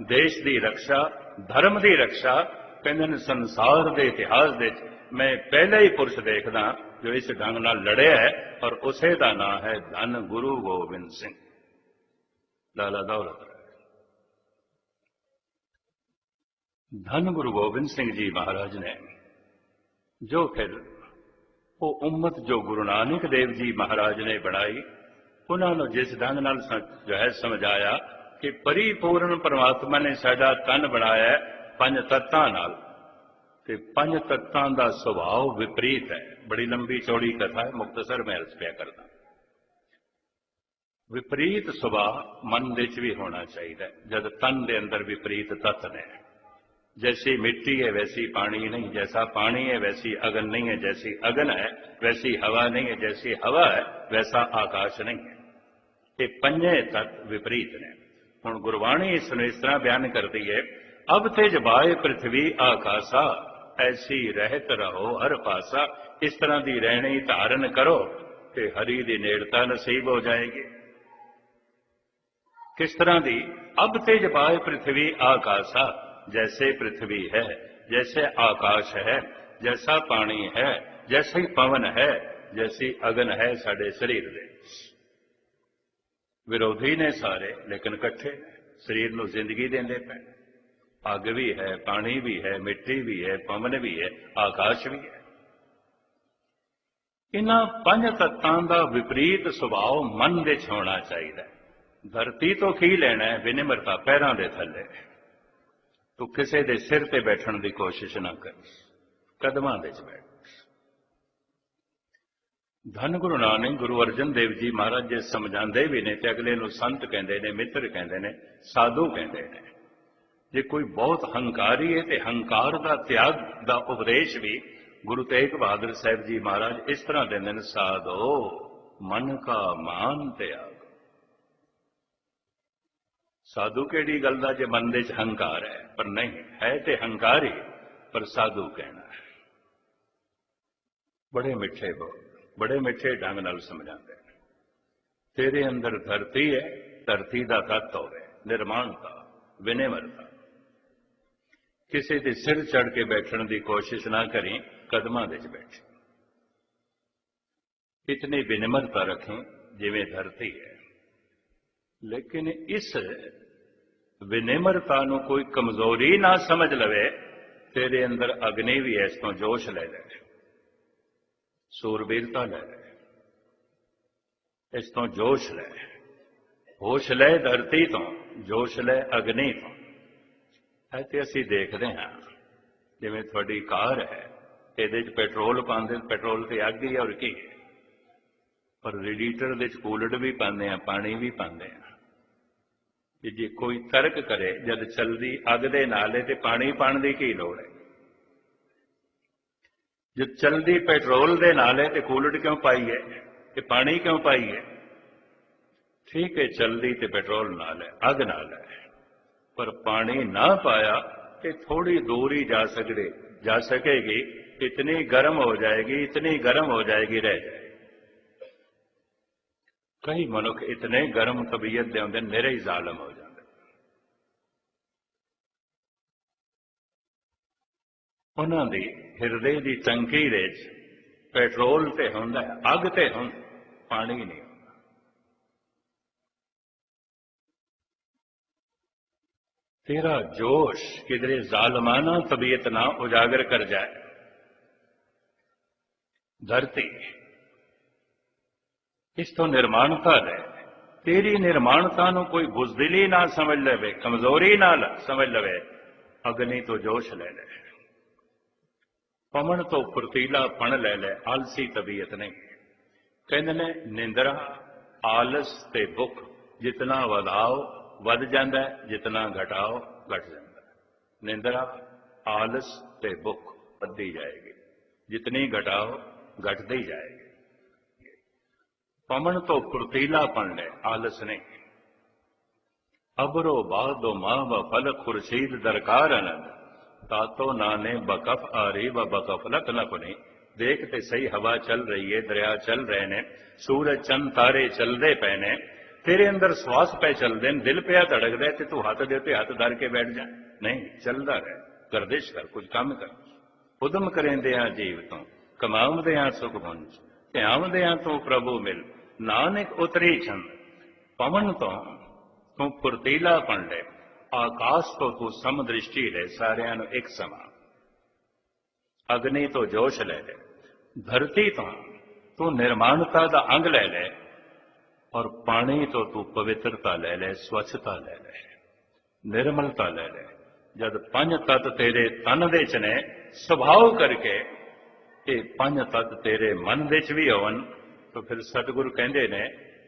देश की रक्षा, धर्म की रक्षा। कहते संसार के इतिहास दे मैं पहले ही पुरुष देखदा जो इस ढंग नाल लड़िया है, और उसे का नाम है धन गुरु गोबिंद सिंह, लाला दौलत राय। धन गुरु गोबिंद सिंह जी महाराज ने जो फिर वो उम्मत जो गुरु नानक देव जी महाराज ने बनाई, उन्होंने जिस ढंग नाल जो है समझाया कि परिपूर्ण परमात्मा ने साडा तन बनाया 5 तत्तां नाल, ते 5 तत्तां दा सुभाव विपरीत है। बड़ी लंबी चौड़ी कथा है, मुख्तसर मैं अर्ज पिया करदा। विपरीत सुभाव मन दे च भी होना चाहिए। जब तन दे अंदर विपरीत तत्व ने, जैसी मिट्टी है वैसी पानी नहीं, जैसा पानी है वैसी अगन नहीं है, जैसी अगन है वैसी हवा नहीं है, जैसी हवा है वैसा आकाश नहीं है। ये पंजे तत्त विपरीत ने। हुण गुरबाणी इसनूं इस तरह बयान करती है, अब ते जबाए पृथ्वी आकाशा, ऐसी रहत रहो हर पासा। इस तरह की रहनी धारण करो कि हरि की नेड़ता नसीब हो जाएगी। किस तरह की? अब ते जबाए पृथ्वी आकाशा, जैसे पृथ्वी है, जैसे आकाश है, जैसा पानी है, जैसे ही पवन है, जैसी अगन है साडे शरीर दे। विरोधी ने सारे लेकिन इकट्ठे शरीर को जिंदगी देंदे पे। अग भी है, पानी भी है, मिट्टी भी है, पवन भी है, आकाश भी है। इन्हां पंज तत्तां दा विपरीत सुभाव मन दे च होना चाहिए। धरती तो की लेना है विनिमरता पैरों के थले। तू किसी के सिर ते बैठण की कोशिश ना कर, कदमां दे च बैठ। धन गुरु नानक गुरु अर्जन देव जी महाराज जी समझाते भी ने ते अगले नूं संत कहते हैं, मित्र कहते हैं, साधु कहते हैं। जे कोई बहुत हंकारी है तो हंकार का त्याग का उपदेश भी गुरु तेग बहादुर साहब जी महाराज इस तरह देंगे ने, साधो मन का मान त्याग। साधु केड़ी गल दा जे मन दे च हंकार है, पर नहीं है तो हंकारी, पर साधु कहना है। बड़े मिठे बोल, बड़े मिठे ढंग नाल समझाते हैं। तेरे अंदर धरती है, धरती का तत्व होवे, निर्माणता, विनिमरता। किसी के सिर चढ़ के बैठने की कोशिश ना करें, कदमां दे च बैठे। इतनी विनिमरता रखें जिवें धरती है। लेकिन इस विनिमरता नूं कोई कमजोरी ना समझ लवे। तेरे अंदर अग्नि भी है, इस तो जोश ले ले, सूरबीरता ले ले, इस तो जोश ले, होश ले धरती तो, जोश ले अग्नि तो। ऐसे असीं देखते हैं जिवें तुहाडी कार है, इहदे च पेट्रोल पाते, पेट्रोल ते अग ही और की है, पर रेडिएटर दे च कूलड भी पाते हैं, पानी भी पाते हैं। कि जे कोई तर्क करे जब चलती अग दे नाले ते पानी पाने की की लोड़ है? जब चलती पेट्रोल दे नाले ते कूलड क्यों पाई है, कि पानी क्यों पाई है? ठीक है, चलती ते पेट्रोल नाल है, अग नाल है, पर पानी ना पाया कि थोड़ी दूर ही जा सकेगी, इतनी गर्म हो जाएगी, इतनी गर्म हो जाएगी, रह जाएगी। कई मनुख इतने गर्म तबीयत दे होंदे, निरे ही जालम हो जाते। उन्हां दी हिरदे दी टंकी दे पेट्रोल ते हुंदा है, अग ते हुंदा, पानी नहीं हुंदा। तेरा जोश किधरे जालमाना तबीयत ना उजागर कर जाए। धरती इस तो निर्माणता है, तेरी निर्माणता नूं कोई बुजदिली ना समझ लवे, कमजोरी ना समझ लवे, अग्नि तो जोश ले ले, पवन तो फुर्तीलापन ले ले, आलसी तबीयत नहीं। कहते ने निंद्रा आलस ते भुख जितना वधाओ वध जाता है, जितना घटाओ घट जाता है। निंद्रा आलस ते भुख बढ़ती जाएगी, जितनी घटाओ घटती जाएगी। पवन तो फुर्तीलापन ले, आलस नहीं। अबरो बादो मां व फल खुर्शीद दरकार आनंद, तातो नाने बकफ आरी व बकफलत न कुनी। देखते सही हवा चल रही है, दरिया चल रहे ने, सूरज चंद तारे चलते पे ने, तेरे अंदर श्वास पे चलते, दिल पे धड़क दे, तू हाथ देते हाथ धर के बैठ जाए? नहीं, चलता रहे, गर्दिश कर, कुछ काम कर। उदम करेंदे आ जीव तो, कमाउंदे आ सुख पुंज, ध्यावदे आ तू प्रभु मिल। नानक उतरी चंद, पवन तो तू फुर्तीलापन ले, आकाश तो तू समदृष्टि ले, सारियां नूं एक समान। अग्नि तो जोश ले ले, धरती तो तू निर्माणता का अंग ले ले, और पानी तो तू पवित्रता ले ले, स्वच्छता ले ले, निर्मलता ले ले। जब पंज तत्त तेरे तन दे च ने, स्वभाव करके ये पंज तत्त तेरे मन दे च भी होवन, तो फिर सतगुरु कहते ने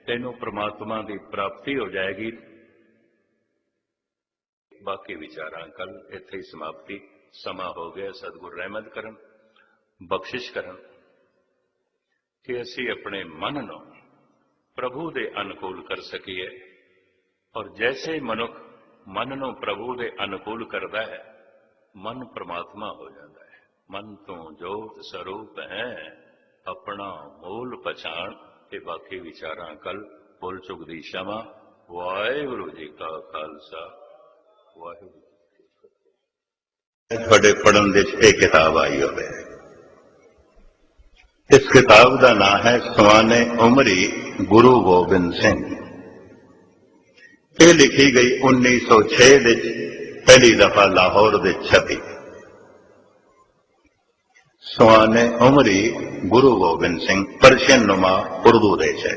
तेनों परमात्मा की प्राप्ति हो जाएगी। बाकी विचारां कल इत्थे ही समाप्ति। समा हो गया, सतगुरु रहमत करन, बख्शिश करन कि असी अपने मन नूं प्रभु दे अनुकूल कर सकीए। और जैसे मनुख मन नूं प्रभु दे अनुकूल करता है, मन परमात्मा हो जाता है। मन तो जोत स्वरूप है, अपना मूल पछाण। ये बाकी विचारां कल भुल चुक दी क्षमा। वाहिगुरू जी का खालसा, वाहिगुरू जी की फतेह। तुहाडे पढ़न दे विच इह किताब आई होवे। इस किताब का नाम है सवाने उमरी गुरु गोबिंद सिंह। ये लिखी गई 1906 विच पहली दफा लाहौर दे छपी। सवाने उमरी गुरु गोबिंद सिंह परशियन नुमा उर्दू देश है।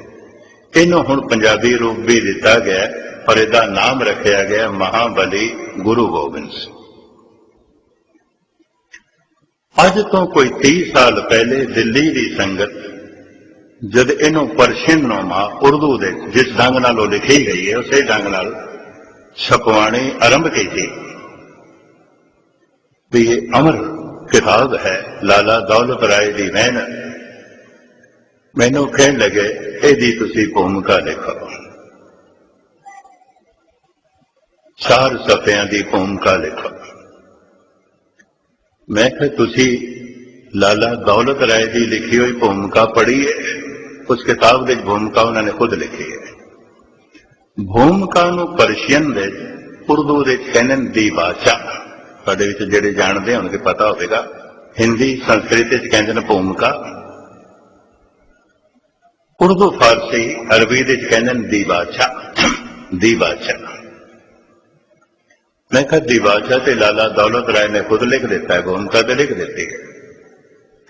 इनू हुण पंजाबी रूप भी दिता गया और इसका नाम रखा गया महाबली गुरु गोबिंद सिंह। अज तो कोई 30 साल पहले दिल्ली की संगत जब इनू परशियन नुमा उर्दू दे जिस ढंग नाल लिखी गई है उस ढंग नाल छपवाणी आरंभ की थी भी ये अमर किताब है लाला दौलत राय की मेहनत। मैनू कहन लगे यदी तुसी भूमिका लिखो। 4 सफ़ियां की भूमिका लिखो। मैं कहा तुसी लाला दौलत राय की लिखी हुई भूमिका पढ़ी है? उस किताब की भूमिका उन्होंने खुद लिखी है। भूमिका नूं परशियन दे उर्दू दे कहने दी बादशाह साडे विच जिहड़े जानते होणगे पता होगा। हिंदी संस्कृत कहते हैं भूमिका, उर्दू फारसी अरबी दे कहते दी बादशाह। दी बादशाह मैं कहा दी बादशाह ते लाला दौलत राय ने खुद लिख देता है, भूमिका तो लिख देती है।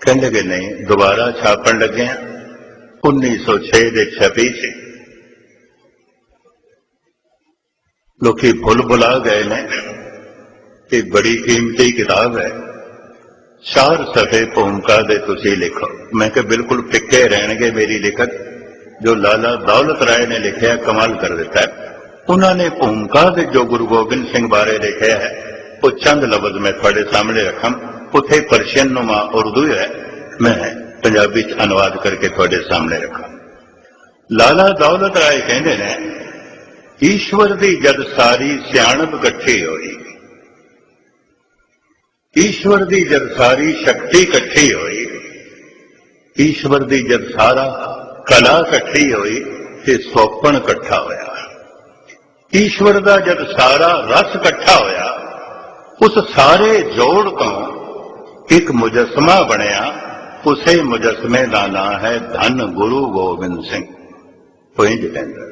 कहने लगे नहीं, दोबारा छापन लगे हैं 1906 दे छपी से। लोग भुल भुला गए ने कि बड़ी कीमती किताब है। 4 सफ़े भूमिका दे तुसी लिखो। मैं कहा बिल्कुल फिक्के रहणगे मेरी लिखत। जो लाला दौलत राय ने लिखा कमाल कर देता है। उन्होंने भूमिका दे जो गुरु गोबिंद सिंह बारे लिखा है वो चंद लफ्ज मैं थोड़े सामने रखा। उथे परशियन नुमा उर्दू है, मैं पंजाबी च अनुवाद करके थोड़े सामने रखा। लाला दौलत राय कहते हैं, ईश्वर की जद सारी सियाणप इकट्ठी हुई, ईश्वर की जद सारी शक्ति इकट्ठी हुई, ईश्वर की जद सारा कला इकट्ठी हुई ते सोपन इकट्ठा होया। ईश्वर का जब सारा रस इकट्ठा होया, उस सारे जोड़ तो एक मुजस्मा बनया। उसे मुजस्मे का नाम है धन गुरु गोबिंद सिंह। तो इंज कहंदा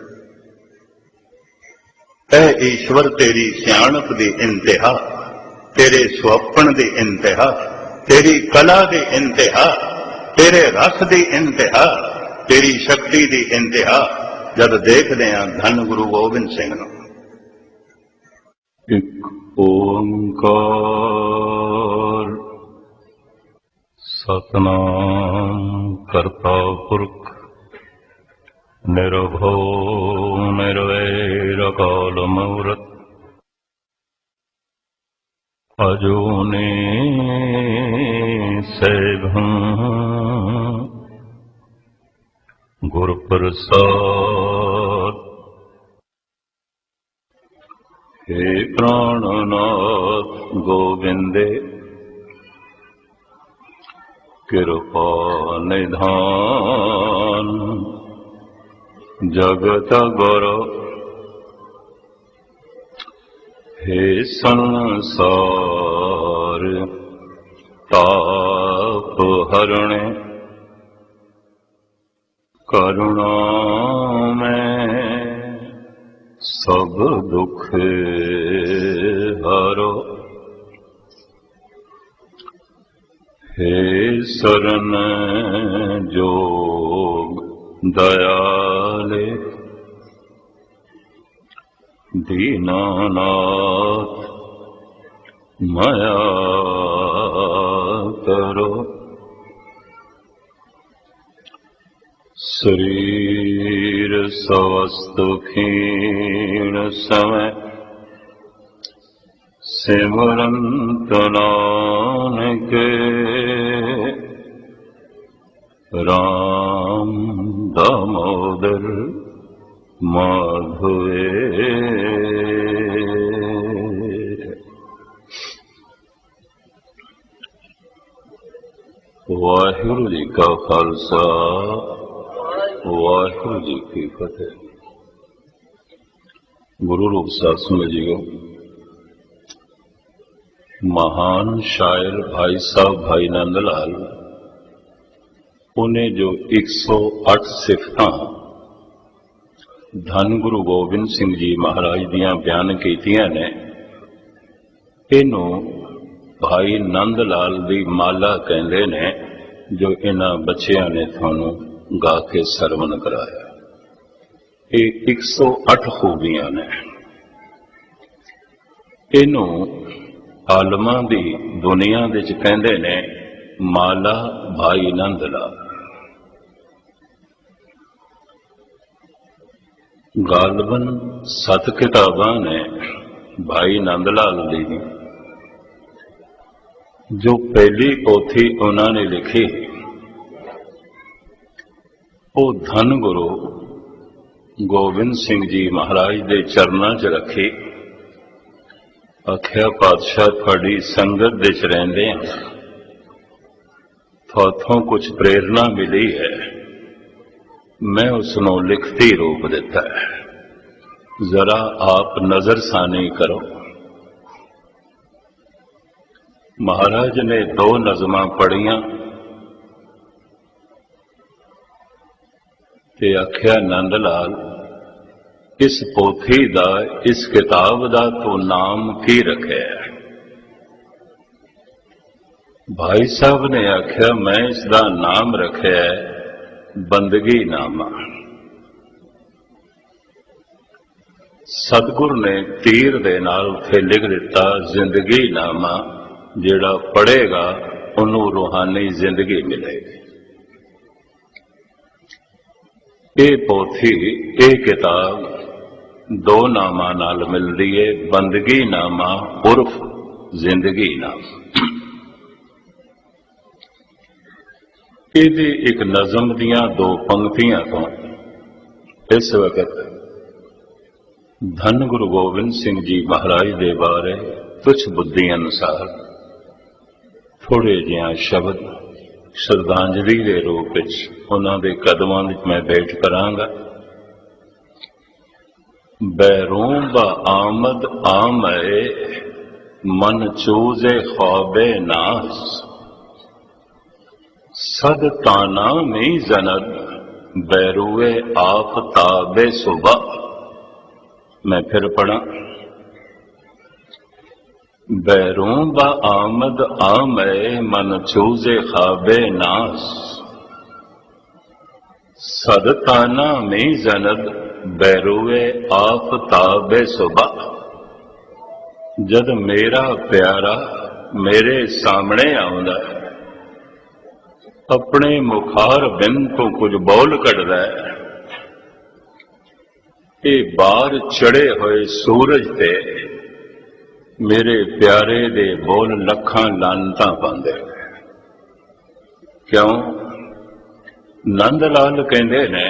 ऐ ईश्वर तेरी सियाणप दी इंतहा, तेरे सुपन दी इंतहा, तेरी कला दी इंतहा, तेरे रस दी इंतहा, तेरी शक्ति दी इंतहा जब देखते हैं धन गुरु गोबिंद सिंह नूं। एक ओंकार सतनाम करता पुरख निर्भव निर्वैर काल मूरत अजूनी सैभं गुरु प्रसाद। हे प्राणनाथ गोविंदे कृपा निधान जगत गुरु। हे संसार ताप हरणे करुणा में सब दुख हरो। हे शरण जोग दयाले दीनानाथ माया करो। शरीर स्वस्थ क्षीण समय सिमरंत नानक राम दामोदर ਮਾਧੋਏ। ਵਾਹਿਗੁਰੂ ਜੀ ਕਾ ਖਾਲਸਾ, ਵਾਹਿਗੁਰੂ ਜੀ ਕੀ ਫਤਿਹ। ਗੁਰੂ ਰੂਪ ਸਾਧ ਸੰਗਤ ਜੀਓ, महान शायर भाई साहब भाई नंद लाल उन्हें जो 108 सिफतां धन गुरु गोबिंद सिंह जी महाराज दियां बयान कीतियां ने, इनू भाई नंद लाल दी माला कहंदे ने, जो इन्हां बच्चियां ने थानू गा के सरवण कराया। ये 108 खूबियां ने। इनू आलमा दी दुनिया दे च कहंदे ने माला भाई नंद लाल। गालबन 7 किताबां ने भाई नंद लाल दी, जो पहली पोथी उन्होंने लिखी वो धन गुरु गोबिंद सिंह जी महाराज दे चरनां च रखी। आख्या पातशाह थोड़ी संगत दे च रहिंदे हां, थोथों कुछ प्रेरणा मिली है, मैं उसनों लिखती रूप दिता है, जरा आप नजरसानी करो। महाराज ने 2 नज़मां पढ़ियां ते आख्या नंद लाल, इस पोथी दा, इस किताब दा तो नाम की रखे है? भाई साहब ने आख्या मैं इसका नाम रखे है बंदगी नामा। सतगुर ने तीर दे नाल थे लिख दिता जिंदगी नामा, जेड़ा पढ़ेगा उन्हों रूहानी जिंदगी मिलेगी। ये पोथी, ये किताब 2 नामां नाल मिलदी है, बंदगी नामा उर्फ जिंदगी नामा। इहदी एक नज़म दियां 2 पंक्तियां तो इस वक्त धन गुरु गोबिंद सिंह जी महाराज दे बारे तुच्छ बुद्धि अनुसार थोड़े जिहा शब्द श्रद्धांजलि के रूप में उन्हां दे कदमां विच मैं भेंट करांगा। बैरों ब आमद आमए मन चूजे ख्वाबे नास, सद ताना में जनद बैरुए आफताबे सुबह। मैं फिर पढ़ा। बैरों ब आमद आमए मन चूजे ख्वाबे नास, सद ताना में जनद बैरुए आफताबे सुबह। जद मेरा प्यारा मेरे सामने आउंदा है, अपने मुखार बिन तो कुछ बोल कढ़दा है, ये बाहर चढ़े हुए सूरज ते मेरे प्यारे दे बोल लखां लानतां पांदे। क्यों? नंद लाल कहंदे ने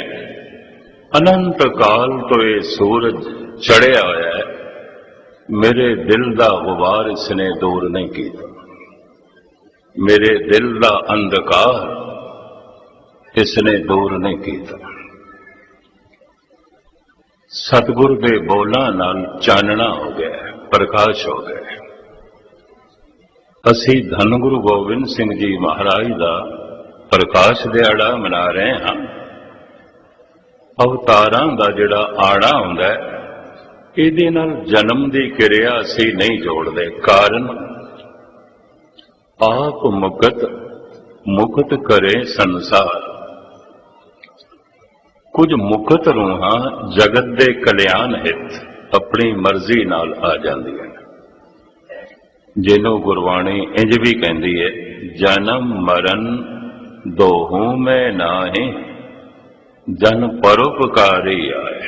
अनंत काल तो ये सूरज चढ़िया होया है, मेरे दिल दा गुबार इसने दूर नहीं किया, मेरे दिल दा अंधकार इसने दूर नहीं किया। सतगुर दे बोलां नाल चानना हो गया, प्रकाश हो गया। असी धन गुरु गोबिंद सिंह जी महाराज दा प्रकाश दिहाड़ा मना रहे हैं। अवतारां दा जिहड़ा आड़ा हुंदा है, इहदे नाल जन्म दी किरिया असीं नहीं जोड़दे। कारण आप मुकत करे संसार। कुछ मुकत रूहां जगत दे कल्याण हित अपनी मर्जी नाल आ जांदियां, जिन्हों गुरबाणी इंज भी कहंदी है, जन्म मरण दोहू में नाहीं, जन परोपकारी आए।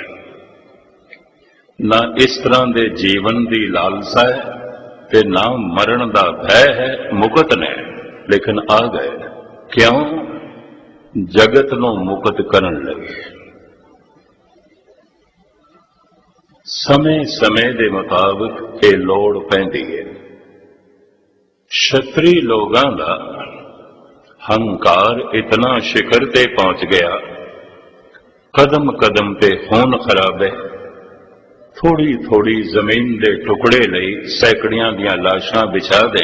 ना इस तरह के जीवन की लालसा है ते ना मरण का भय है। मुकत ने लेकिन आ गए। क्यों? जगत नूं मुकत करन लगे। ਸਮੇਂ ਦੇ ਮੁਤਾਬਕ ਇਹ ਲੋੜ ਪੈਂਦੀ ਹੈ। ਛਤਰੀ ਲੋਕਾਂ ਦਾ ਹੰਕਾਰ ਇਤਨਾ ਸ਼ਿਖਰ ਤੇ ਪਹੁੰਚ ਗਿਆ, ਕਦਮ ਕਦਮ ਤੇ ਖੂਨ ਖਰਾਬੇ, ਥੋੜੀ ਥੋੜੀ ਜ਼ਮੀਨ ਦੇ ਟੁਕੜੇ ਲਈ ਸੈਕੜਿਆਂ ਦੀਆਂ ਲਾਸ਼ਾਂ ਵਿਛਾ ਦੇ।